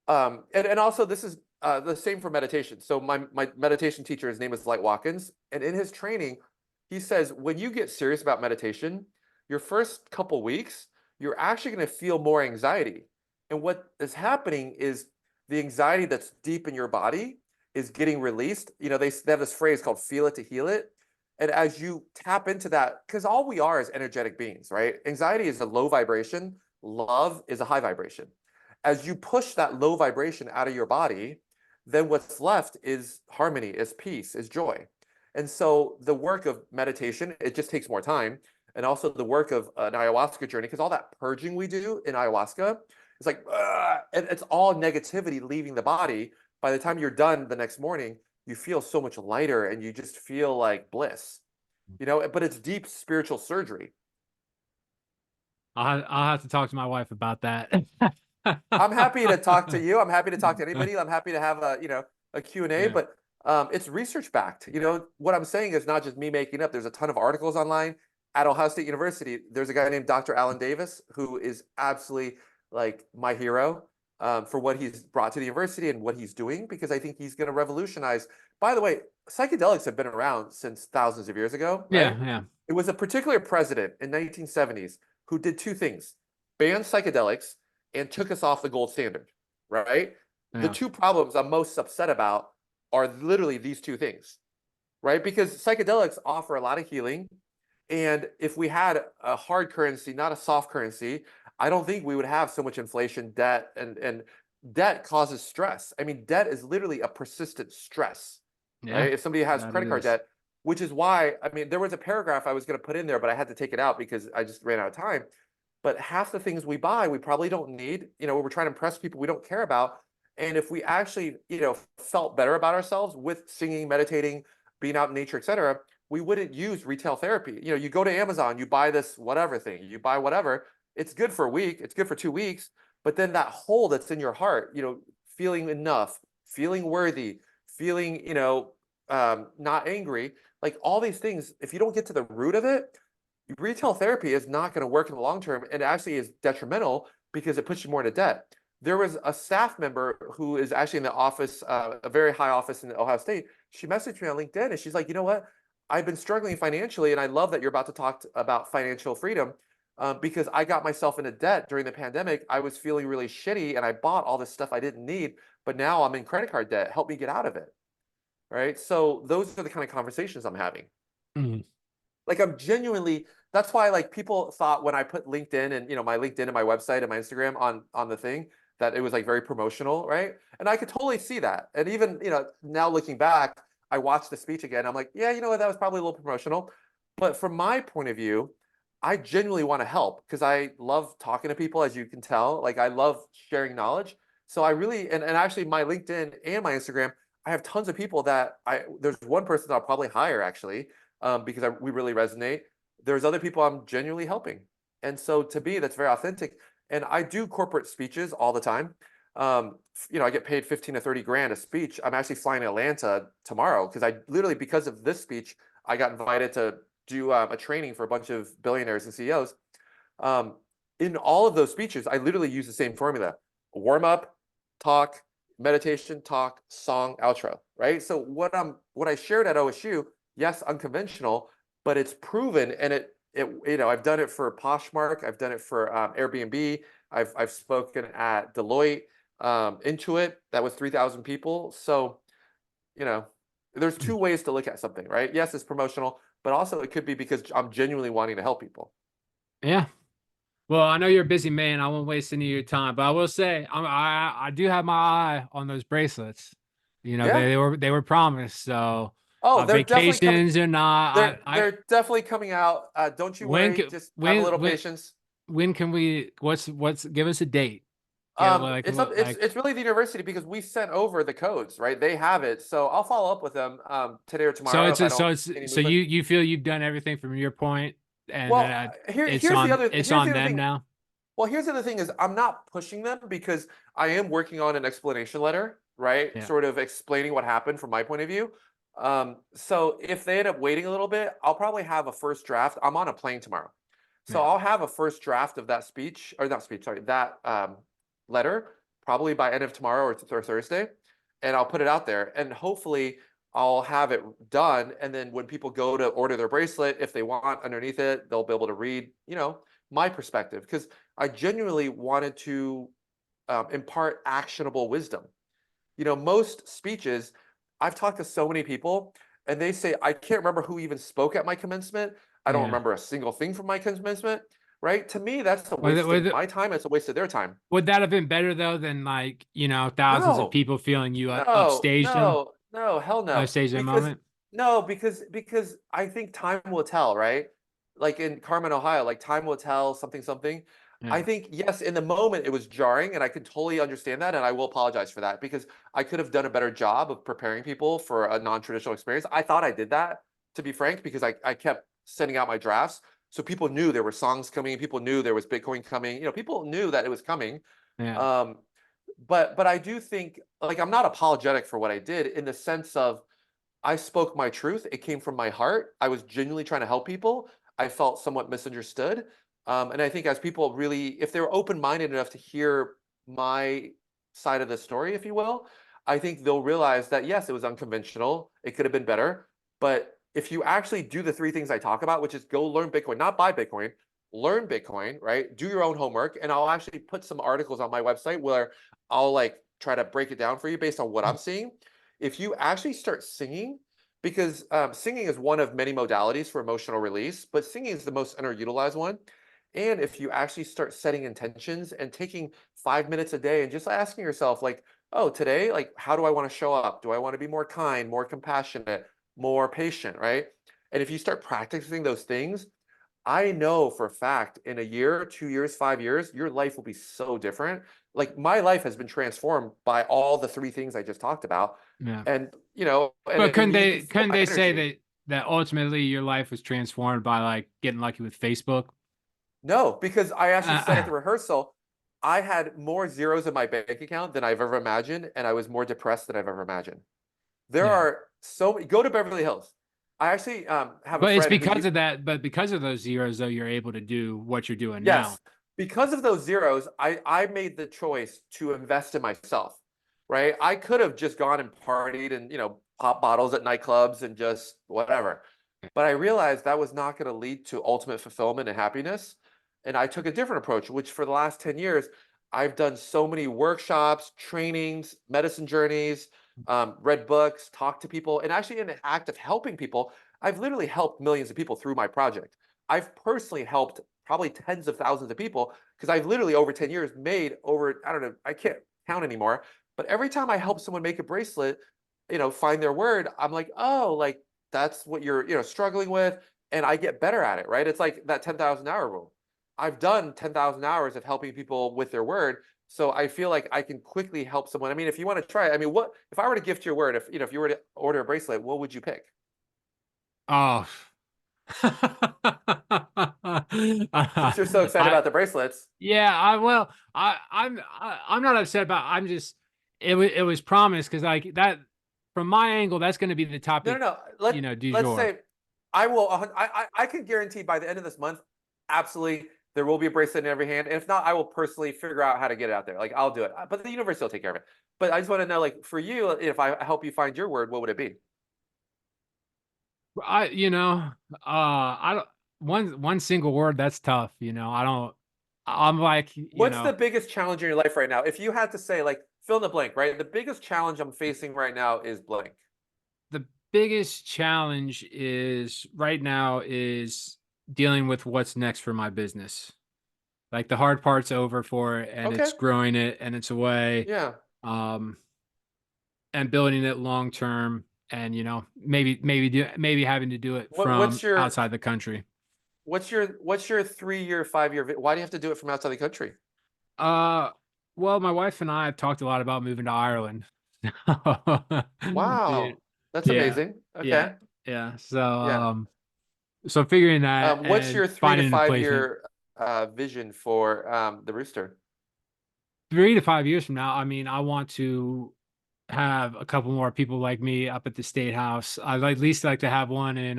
and also this is the same for meditation. So my meditation teacher, his name is Light Watkins, and in his training, he says when you get serious about meditation, your first couple weeks, you're actually going to feel more anxiety, and what is happening is the anxiety that's deep in your body is getting released. They have this phrase called "feel it to heal it," and as you tap into that, because all we are is energetic beings, right? Anxiety is a low vibration. Love is a high vibration. As you push that low vibration out of your body, then what's left is harmony, is peace, is joy. And so the work of meditation, it just takes more time. And also the work of an ayahuasca journey, because all that purging we do in ayahuasca, it's like, and it's all negativity leaving the body. By the time you're done the next morning, you feel so much lighter and you just feel like bliss, but it's deep spiritual surgery. I'll have to talk to my wife about that. I'm happy to talk to you. I'm happy to talk to anybody. I'm happy to have a Q&A, Yeah, but it's research backed. What I'm saying is not just me making up. There's a ton of articles online at Ohio State University. There's a guy named Dr. Alan Davis who is absolutely like my hero for what he's brought to the university and what he's doing, because I think he's going to revolutionize. By the way, psychedelics have been around since thousands of years ago, yeah, right? yeah, It was a particular president in 1970s who did two things: banned psychedelics and took us off the gold standard, right? The yeah, two problems I'm most upset about are literally these two things, right? Because psychedelics offer a lot of healing. And if we had a hard currency, not a soft currency, I don't think we would have so much inflation, debt, and debt causes stress. I mean, debt is literally a persistent stress, yeah. right? If somebody has That it credit card is. debt, which is why, I mean, there was a paragraph I was going to put in there, but I had to take it out because I just ran out of time. But half the things we buy, we probably don't need. We're trying to impress people we don't care about. And if we actually, felt better about ourselves with singing, meditating, being out in nature, etc., we wouldn't use retail therapy. You know, you go to Amazon, you buy this whatever thing, you buy whatever, it's good for a week, it's good for 2 weeks, but then that hole that's in your heart, you know, feeling enough, feeling worthy, feeling, not angry, like all these things, if you don't get to the root of it, retail therapy is not going to work in the long term and actually is detrimental because it puts you more into debt. There was a staff member who is actually in the office, a very high office in Ohio State. She messaged me on LinkedIn and she's like, you know what? I've been struggling financially, and I love that you're about to talk about financial freedom, because I got myself into debt during the pandemic. I was feeling really shitty and I bought all this stuff I didn't need, but now I'm in credit card debt. Help me get out of it. Right. So those are the kind of conversations I'm having. Mm. Like I'm genuinely, that's why like people thought when I put LinkedIn and my LinkedIn and my website and my Instagram on the thing that it was like very promotional, right? And I could totally see that. And even, now looking back, I watched the speech again. I'm like, yeah, you know what, that was probably a little promotional. But from my point of view, I genuinely want to help because I love talking to people, as you can tell. Like I love sharing knowledge. So I really, and actually my LinkedIn and my Instagram, I have tons of people that there's one person I'll probably hire actually, because we really resonate. There's other people I'm genuinely helping. And so to me, that's very authentic. And I do corporate speeches all the time. I get paid 15 to 30 grand a speech. I'm actually flying to Atlanta tomorrow because I literally, because of this speech, I got invited to do a training for a bunch of billionaires and CEOs. Um, in all of those speeches, I literally use the same formula: warm up, talk, meditation, talk, song, outro. Right. So what I shared at OSU, yes, unconventional, but it's proven, and I've done it for Poshmark, I've done it for Airbnb, I've spoken at Deloitte, Intuit, that was 3,000 people. So you know, there's two ways to look at something, right? Yes, it's promotional, but also it could be because I'm genuinely wanting to help people. Yeah. Well, I know you're a busy man. I won't waste any of your time, but I will say I do have my eye on those bracelets. You know, Yeah. they were promised. So Oh, they're definitely coming. vacations or not, They're definitely coming out. Don't you when worry. can Just have a when little when patience. when can we? What's give us a date? Give like It's up. like It's really the university because we sent over the codes, right? They have it, so I'll follow up with them today or so tomorrow it's if I a, don't so see any it's so movement. you feel you've done everything from your point, and Well, it's on them thing. now. Well, here's the other thing is I'm not pushing them because I am working on an explanation letter, right? Yeah, Sort of explaining what happened from my point of view. So if they end up waiting a little bit, I'll probably have a first draft. I'm on a plane tomorrow. So yeah, I'll have a first draft of that speech, or not speech, sorry, that letter, probably by end of tomorrow or Thursday. And I'll put it out there. And hopefully I'll have it done. And then when people go to order their bracelet, if they want underneath it, they'll be able to read, my perspective. Because I genuinely wanted to impart actionable wisdom. Most speeches, I've talked to so many people, and they say, I can't remember who even spoke at my commencement. I don't yeah. remember a single thing from my commencement. Right? To me, that's a Would, waste of would, my time. It's a waste of their time. would that have been better though than thousands of No, people feeling you no, no, no, hell no. upstaged them Because moment? no, because I think time will tell, right? Like in Carmen, Ohio, like time will tell something, something. I Yeah, think, yes, in the moment it was jarring, and I can totally understand that, and I will apologize for that because I could have done a better job of preparing people for a non-traditional experience. I thought I did that, to be frank, because I kept sending out my drafts. So people knew there were songs coming, people knew there was Bitcoin coming, people knew that it was coming. yeah, Um, but I do think, like, I'm not apologetic for what I did in the sense of I spoke my truth. It came from my heart. I was genuinely trying to help people. I felt somewhat misunderstood. And I think as people really, if they're open-minded enough to hear my side of the story, if you will, I think they'll realize that yes, it was unconventional. It could have been better. But if you actually do the three things I talk about, which is go learn Bitcoin, not buy Bitcoin, learn Bitcoin, right? Do your own homework. And I'll actually put some articles on my website where I'll like try to break it down for you based on what I'm seeing. If you actually start singing, because singing is one of many modalities for emotional release, but singing is the most underutilized one. And if you actually start setting intentions and taking 5 minutes a day and just asking yourself, like, oh, today, like, how do I want to show up? Do I want to be more kind, more compassionate, more patient, right? And if you start practicing those things, I know for a fact in a year, 2 years, 5 years, your life will be so different. Like my life has been transformed by all the three things I just talked about. yeah. And, and But then you can feel couldn't my they say energy. that? that ultimately your life was transformed by like getting lucky with Facebook? No, because I actually said at Uh, the rehearsal, I had more zeros in my bank account than I've ever imagined, and I was more depressed than I've ever imagined. There yeah. are so many, go to Beverly Hills. I actually have a But it's friend who because you, of that, but because of those zeros though, you're able to do what you're doing now. yes, because of those zeros, I made the choice to invest in myself, right? I could have just gone and partied and, pop bottles at nightclubs and just whatever. But I realized that was not going to lead to ultimate fulfillment and happiness. And I took a different approach, which for the last 10 years, I've done so many workshops, trainings, medicine journeys, read books, talked to people, and actually in the act of helping people, I've literally helped millions of people through my project. I've personally helped probably tens of thousands of people because I've literally over 10 years made over, I don't know, I can't count anymore. But every time I help someone make a bracelet, find their word, I'm like, oh, like that's what you're, struggling with. And I get better at it, right? It's like that 10,000 hour rule. I've done 10,000 hours of helping people with their word. So I feel like I can quickly help someone. I mean, if you want to try, I mean, what if I were to gift your word, if you were to order a bracelet, what would you pick? Oh. Since you're so excited I about the bracelets. Yeah, I'm not upset about I'm just it was promised because like that from my angle that's going to be the No, no, topic, no. du Let's jour. say I will. I can guarantee by the end of this month, absolutely, there will be a bracelet in every hand. And if not, I will personally figure out how to get it out there. Like I'll do it. But the universe will take care of it. But I just want to know, like for you, if I help you find your word, what would it be? I don't one single word that's tough, I don't I'm like, What's the biggest challenge in your life right now? If you had to say, like, fill in the blank, right? The biggest challenge I'm facing right now is blank. the biggest challenge is right now is dealing with what's next for my business. Like the hard part's over for it and Okay. it's growing it and it's away. Yeah. Um and building it long term and maybe having to do it What what's from your outside the country. what's your 3 year, 5 year? Why do you have to do it from outside the country? Uh well, my wife and I have talked a lot about moving to Ireland. Yeah. Wow, that's Yeah. amazing. Yeah. Okay. Yeah. So Yeah. so figuring that What's and your three to finding a five placement year vision for the rooster? 3 to 5 years from now, I mean, I want to have a couple more people like me up at the state house. I'd at least like to have one in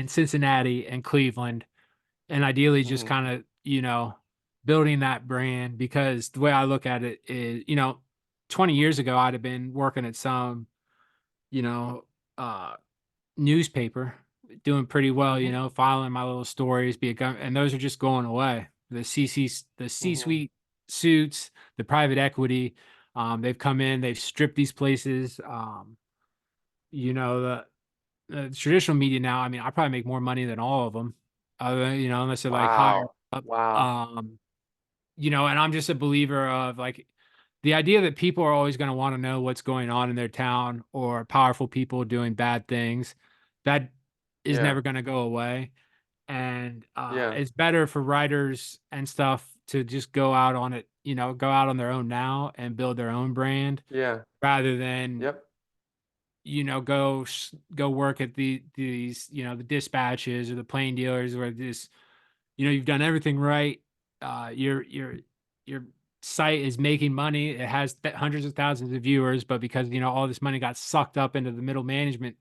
Cincinnati and Cleveland, and ideally just Hmm. kind of, building that brand because the way I look at it is, 20 years ago I'd have been working at some, you know, uh newspaper, doing pretty well, Hmm. filing my little stories, and those are just going away. The Hmm. C-suite suits, the private equity, they've come in, they've stripped these places. You know, the traditional media now, I mean, I probably make more money than all of them, unless they're like higher Wow. up. Wow. And I'm just a believer of like the idea that people are always going to want to know what's going on in their town or powerful people doing bad things. That is Yeah. never going to go away. And Yeah. it's better for writers and stuff to just go out on it, go out on their own now and build their own brand Yeah. rather than, Yep. go work at these, the dispatches or the plane dealers where this, you've done everything right. Your site is making money. It has hundreds of thousands of viewers, but because all this money got sucked up into the middle management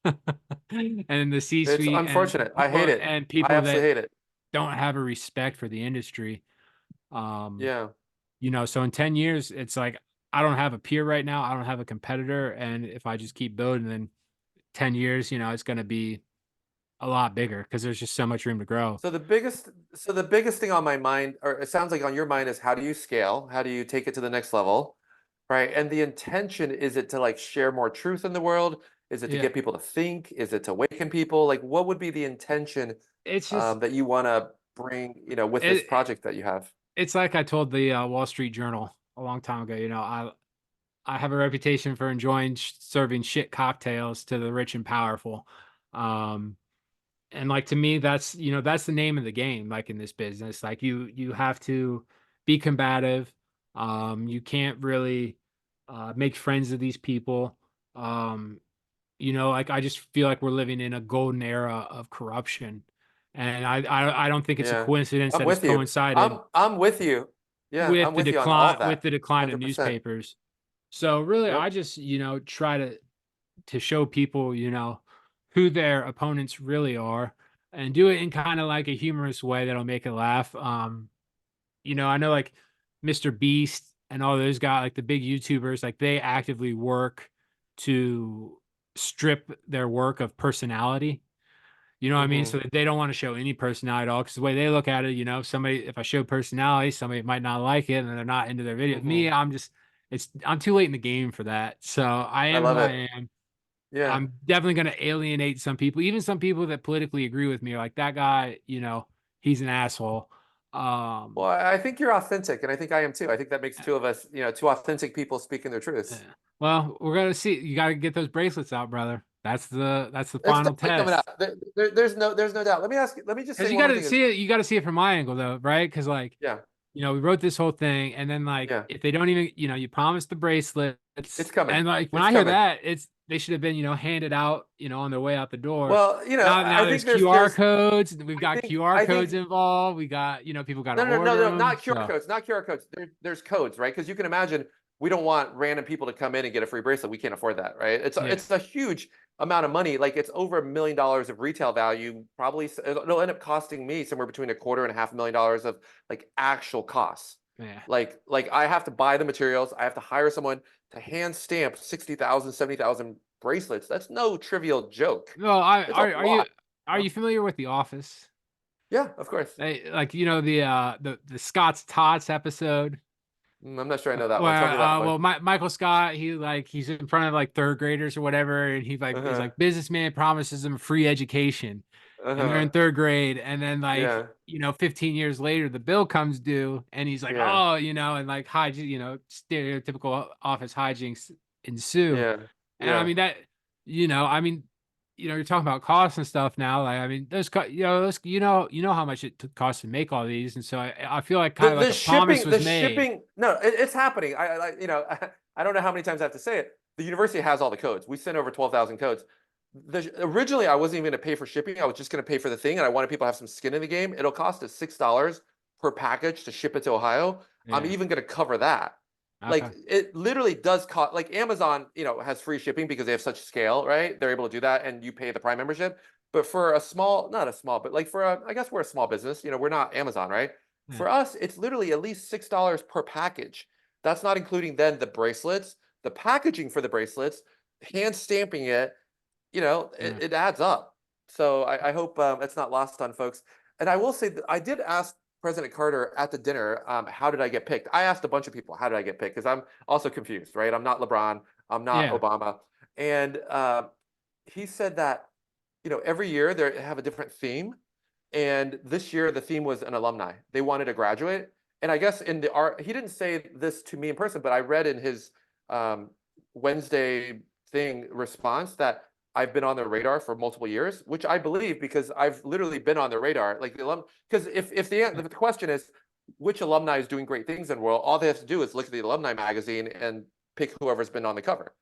and the It's C-suite unfortunate. I hate it. and I people that absolutely hate it. don't have a respect for the industry. Um, Yeah. so in 10 years, it's like I don't have a peer right now. I don't have a competitor, and if I just keep building, then 10 years, it's going to be a lot bigger because there's just so much room to grow. So the biggest thing on my mind, or it sounds like on your mind, is how do you scale? How do you take it to the next level? Right. And the intention, is it to like share more truth in the world? Is it to Yeah, get people to think? Is it to awaken people? Like, what would be the intention it's just that you want to bring, with this it, project that you have? it's like I told the Wall Street Journal a long time ago. I have a reputation for enjoying serving shit cocktails to the rich and powerful. Um, and like to me, that's the name of the game. Like in this business, like you have to be combative. You can't really make friends of these people. Um, like I just feel like we're living in a golden era of corruption, and I don't think it's a Yeah. coincidence I'm that it's with you. coincided I'm with you. Yeah, I'm with the with you on all decline of with that. the decline of 100%. newspapers. So really, I Yep. just try to show people who their opponents really are, and do it in kind of like a humorous way that'll make it laugh. I know like Mr. Beast and all those guys, like the big YouTubers, like they actively work to strip their work of personality. You know what I mean? So Hmm. that they don't want to show any personality at all. Because the way they look at it, if I show personality, somebody might not like it and they're not into their video. Me, Hmm. I'm too late in the game for that. So I I am who love I it. am. Yeah. I'm definitely going to alienate some people, even some people that politically agree with me. Are like that guy, he's an asshole. Well, Um, I think you're authentic, and I think I am too. I think that makes two of us, two authentic people speaking their Yeah. truths. Well, we're gonna see. You got to get those bracelets out, brother. That's the It's final definitely coming out. test. There's no doubt. Let me just Because say you one got more to thing is, see it. You got to see it from my angle, though, right? Because like, yeah, we wrote this whole thing, and then like, yeah, if they don't even, you promised the bracelets, it's coming. and like when It's I hear coming. that, they should have been, handed out, on their way out the door. Well, Now I there's think QR codes. We've got QR I codes think involved. We got, people got to no, no, no, order no, them. not QR So codes, not QR codes. There's codes, right? Because you can imagine we don't want random people to come in and get a free bracelet. We can't afford that, right? yeah, It's a huge amount of money. Like it's over $1 million of retail value. Probably it'll end up costing me somewhere between a quarter and $500,000 of like actual costs. yeah. Like I have to buy the materials. I have to hire someone to hand stamp 60,000, 70,000 bracelets. That's no trivial joke. Well, It's a lot. are you familiar with The Office? Yeah, of course. Like the Scott's Tots episode. I'm not sure I know that one. Tell Where me that one. well, Michael Scott, he's in front of like third graders or whatever, and he's Uh-huh. like businessman promises them free education, and they're in Uh-huh. third grade, and then like Yeah. 15 years later the bill comes due, and he's like, Yeah. oh, and like stereotypical office hijinks ensue, Yeah. and I Yeah. mean that, I mean, you're talking about costs and stuff now. Like, I mean, those, how much it costs to make all these, and so I feel like kind of like a promise was The made. shipping, no, it's happening. I don't know how many times I have to say it. The university has all the codes. We sent over 12,000 codes. Originally, I wasn't even going to pay for shipping. I was just going to pay for the thing, and I wanted people to have some skin in the game. It'll cost us $6 per package to ship it to Ohio. I'm Yeah. even going to cover that. Okay. Like it literally does cost. Like Amazon, has free shipping because they have such scale, right? They're able to do that, and you pay the Prime membership. But for a small, not a small, but like for I guess we're a small business. We're not Amazon, right? Yeah. For us, it's literally at least $6 per package. That's not including then the bracelets, the packaging for the bracelets, hand stamping it. Yeah. It adds up. So I hope it's not lost on folks. And I will say that I did ask President Carter at the dinner, how did I get picked? I asked a bunch of people, how did I get picked? Because I'm also confused, right? I'm not LeBron, I'm not Yeah. Obama. And he said that, every year they have a different theme. And this year the theme was an alumni. They wanted a graduate. And I guess in the art, he didn't say this to me in person, but I read in his um, Wednesday thing response that I've been on their radar for multiple years, which I believe because I've literally been on their radar. Like the alum, because if the question is which alumni is doing great things in the world, all they have to do is look at the alumni magazine and pick whoever's been on the cover.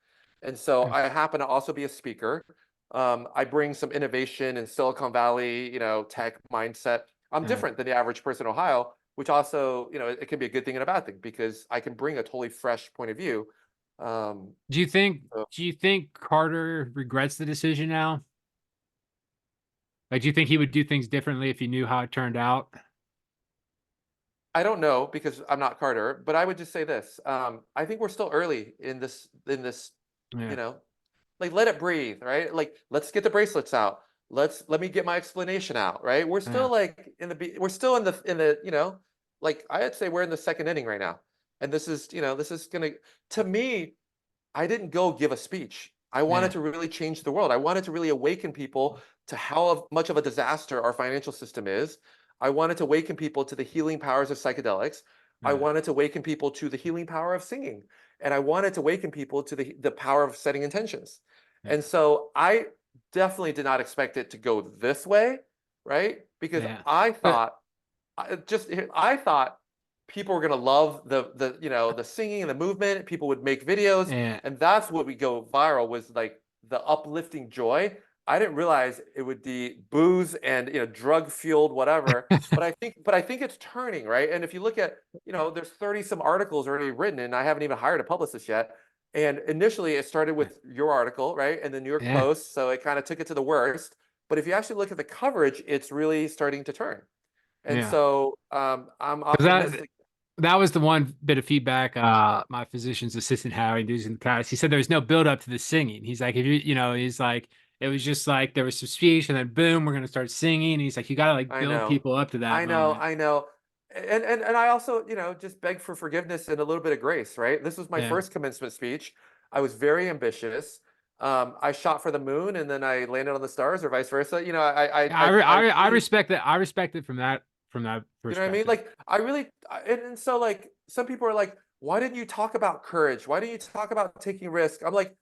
And so Yeah. I happen to also be a speaker. I bring some innovation in Silicon Valley, tech mindset. I'm Yeah. different than the average person in Ohio, which also, it can be a good thing and a bad thing because I can bring a totally fresh point of view. Um, Do you think so do you think Carter regrets the decision now? Like, do you think he would do things differently if he knew how it turned out? I don't know because I'm not Carter, but I would just say this. I think we're still early in this, you Yeah. know, like let it breathe, right? Like let's get the bracelets out. Let me get my explanation out, right? We're still Yeah. like we're still in the, like I'd say we're in the second inning right now. And this is gonna to me, I didn't go give a speech. I wanted Yeah. to really change the world. I wanted to really awaken people to how much of a disaster our financial system is. I wanted to awaken people to the healing powers of psychedelics. I Yeah. wanted to awaken people to the healing power of singing. And I wanted to awaken people to the power of setting intentions. Yeah. And so I definitely did not expect it to go this way, right? Because Yeah. I But thought I thought people were gonna love the singing and the movement. People would make videos, yeah. and that's what we go viral was like the uplifting joy. I didn't realize it would be booze and drug fueled whatever. But I think it's turning, right. And if you look at there's 30 some articles already written, and I haven't even hired a publicist yet. And initially, it started with your article, right, and the New York Yeah, Post. So it kind of took it to the worst. But if you actually look at the coverage, it's really starting to turn. And yeah. so I'm 'Cause optimistic. that was the one bit of feedback my physician's assistant had in the past. He said there was no build up to the singing. He's like, if he's like, it was just like there was some speech and then boom, we're gonna start singing. And he's like, you gotta like I build know. people up to that I know. moment. I know. And I also, just beg for forgiveness and a little bit of grace, right? This was my Yeah. first commencement speech. I was very ambitious. I shot for the moon and then I landed on the stars, or vice versa. I Really, respect that. I respect it from that you know what I mean? perspective. Like, I really, and so like some people are like, why didn't you talk about courage? Why didn't you talk about taking risk? I'm like,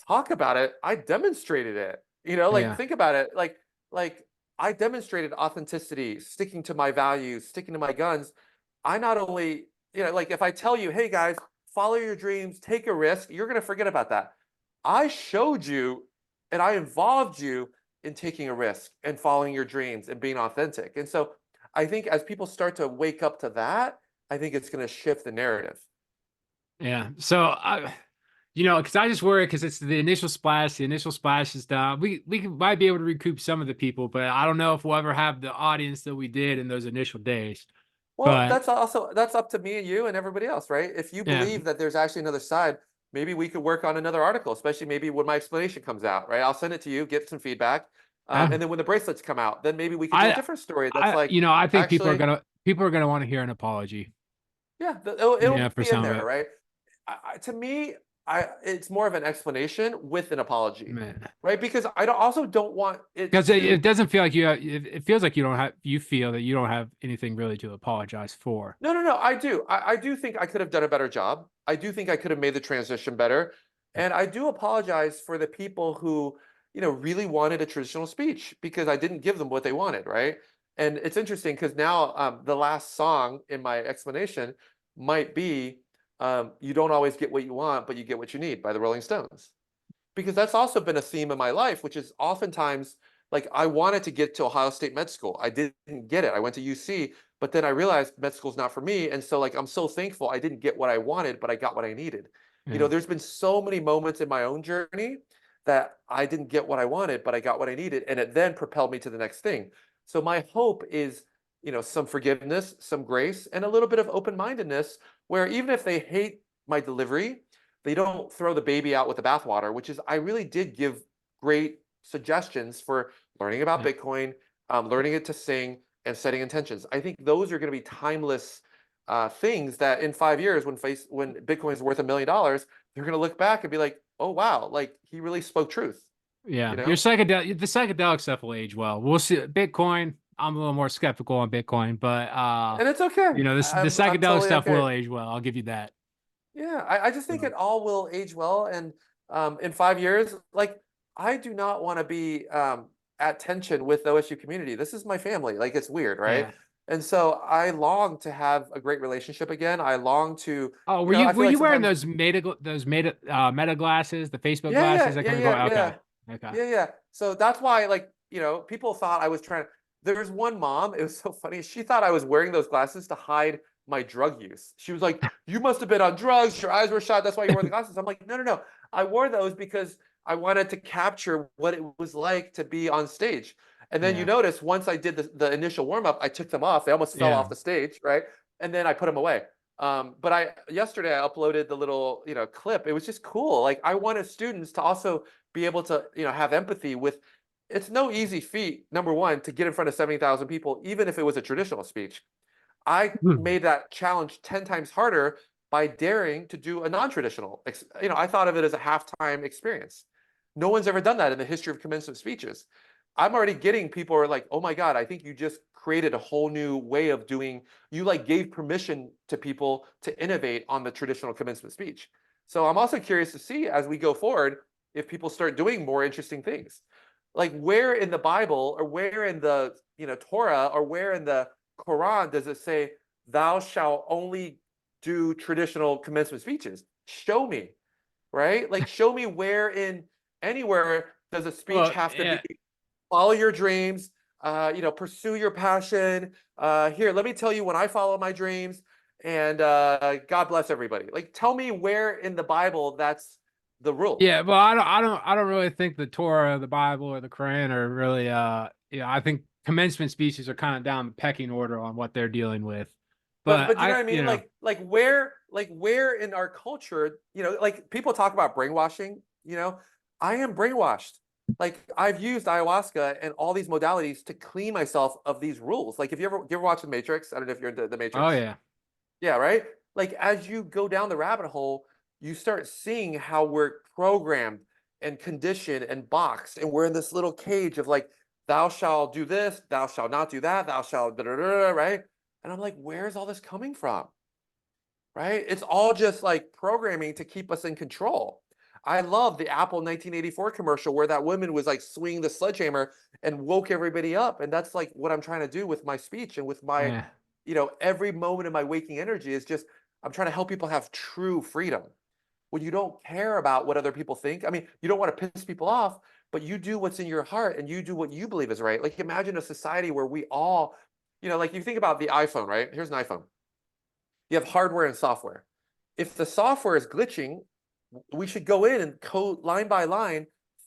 talk about it. I demonstrated it. Like Yeah. think about it. Like I demonstrated authenticity, sticking to my values, sticking to my guns. I not only, like if I tell you, hey guys, follow your dreams, take a risk, you're gonna forget about that. I showed you and I involved you in taking a risk and following your dreams and being authentic. And so I think as people start to wake up to that, I think it's going to shift the narrative. Yeah. So because I just worry because it's the initial splash. The initial splash is done. Might be able to recoup some of the people, but I don't know if we'll ever have the audience that we did in those initial days. Well, But that's up to me and you and everybody else, right? If you yeah, believe that there's actually another side, maybe we could work on another article, especially maybe when my explanation comes out, right? I'll send it to you, get some feedback, I, and then when the bracelets come out, then maybe we could do a different story that's like I think actually, people are gonna want to hear an apology. yeah, it'll Yeah, for be in some of there, it, right? To me, it's more of an explanation with an apology, man. right? Because also don't want it Because it to. doesn't feel like it feels like you feel that you don't have anything really to apologize for. No, no, no. I do. I do think I could have done a better job. I do think I could have made the transition better. And I do apologize for the people who, really wanted a traditional speech because I didn't give them what they wanted, right? And it's interesting because now the last song in my explanation might be You Don't Always Get What You Want, but You Get What You Need by the Rolling Stones, because that's also been a theme in my life, which is oftentimes like I wanted to get to Ohio State Med School. I didn't get it. I went to UC, but then I realized med school's not for me. And so like I'm so thankful I didn't get what I wanted, but I got what I needed. Yeah, There's been so many moments in my own journey that I didn't get what I wanted, but I got what I needed. And it then propelled me to the next thing. So my hope is, some forgiveness, some grace, and a little bit of open-mindedness, where even if they hate my delivery, they don't throw the baby out with the bathwater, which is I really did give great suggestions for learning about yeah, Bitcoin, learning it to sing, and setting intentions. I think those are going to be timeless things that in 5 years, when Bitcoin is worth $1 million, they're going to look back and be like, oh wow, like he really spoke truth, you yeah. know? The psychedelic stuff will age well. We'll see. Bitcoin, I'm a little more skeptical on Bitcoin, but And it's okay. the I'm psychedelic totally stuff okay. will age well. I'll give you that. Yeah, I just think So, it all will age well. And in 5 years, like I do not want to be at tension with the OSU community. This is my family. Like it's weird, right? yeah. And so I long to have a great relationship again. I long to, Oh, I were feel like you wearing sometimes, those meta glasses, the Facebook yeah, glasses yeah, that yeah, kind of go? yeah, Okay, yeah. okay. Yeah. So that's why, like, people thought I was trying to. There was one mom, it was so funny. She thought I was wearing those glasses to hide my drug use. She was like, you must have been on drugs. Your eyes were shot. That's why you wore the glasses. I'm like, no, no, no. I wore those because I wanted to capture what it was like to be on stage. And then you Yeah, notice once I did the initial warm up, I took them off. They almost fell yeah. off the stage, right? And then I put them away. But yesterday I uploaded the little clip. It was just cool. Like I wanted students to also be able to have empathy with. It's no easy feat, number one, to get in front of 70,000 people, even if it was a traditional speech. I Hmm. made that challenge 10 times harder by daring to do a non-traditional. I thought of it as a halftime experience. No one's ever done that in the history of commencement speeches. I'm already getting people who are like, oh my God, I think you just created a whole new way of doing, you like gave permission to people to innovate on the traditional commencement speech. So I'm also curious to see as we go forward if people start doing more interesting things. Like where in the Bible or where in the Torah or where in the Quran does it say thou shalt only do traditional commencement speeches? Show me, right? Like show me where in Anywhere does a speech Well, have to be yeah, follow your dreams, pursue your passion. Here, let me tell you when I follow my dreams, and God bless everybody. Like, tell me where in the Bible that's the rule. yeah. Well, I don't really think the Torah, the Bible, or the Quran are really. I think commencement speeches are kind of down the pecking order on what they're dealing with. But But you know what I mean? you know, Like where in our culture, like people talk about brainwashing, I am brainwashed. Like I've used ayahuasca and all these modalities to clean myself of these rules. Like if you ever watch The Matrix, I don't know if you're into The oh Matrix. yeah, Yeah, right? Like as you go down the rabbit hole, you start seeing how we're programmed and conditioned and boxed, and we're in this little cage of like, thou shalt do this, thou shalt not do that, thou shalt da da da, right? And I'm like, where's all this coming from? Right? It's all just like programming to keep us in control. I love the Apple 1984 commercial where that woman was like swinging the sledgehammer and woke everybody up. And that's like what I'm trying to do with my speech and with my, yeah. every moment of my waking energy is just, I'm trying to help people have true freedom. When you don't care about what other people think, I mean, you don't want to piss people off, but you do what's in your heart and you do what you believe is right. Like imagine a society where we all, like you think about the iPhone, right? Here's an iPhone. You have hardware and software. If the software is glitching, we should go in and code line by line,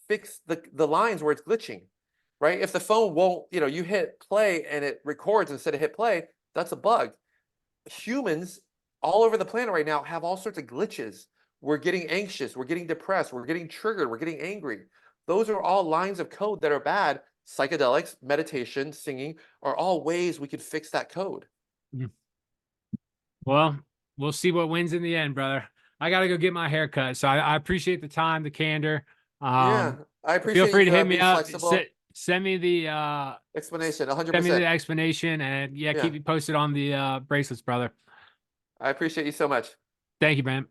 fix the lines where it's glitching, right? If the phone won't, you hit play and it records instead of hit play, that's a bug. Humans all over the planet right now have all sorts of glitches. We're getting anxious, we're getting depressed, we're getting triggered, we're getting angry. Those are all lines of code that are bad. Psychedelics, meditation, singing are all ways we could fix that code. Mm. Well, we'll see what wins in the end, brother. I gotta go get my hair cut. So I appreciate the time, the candor. Yeah, I Feel appreciate free to you hit me being up. flexible. Send me the Explanation, send me the 100%. explanation, and yeah, keep Yeah, me posted on the bracelets, brother. I appreciate you so much. Thank you, man.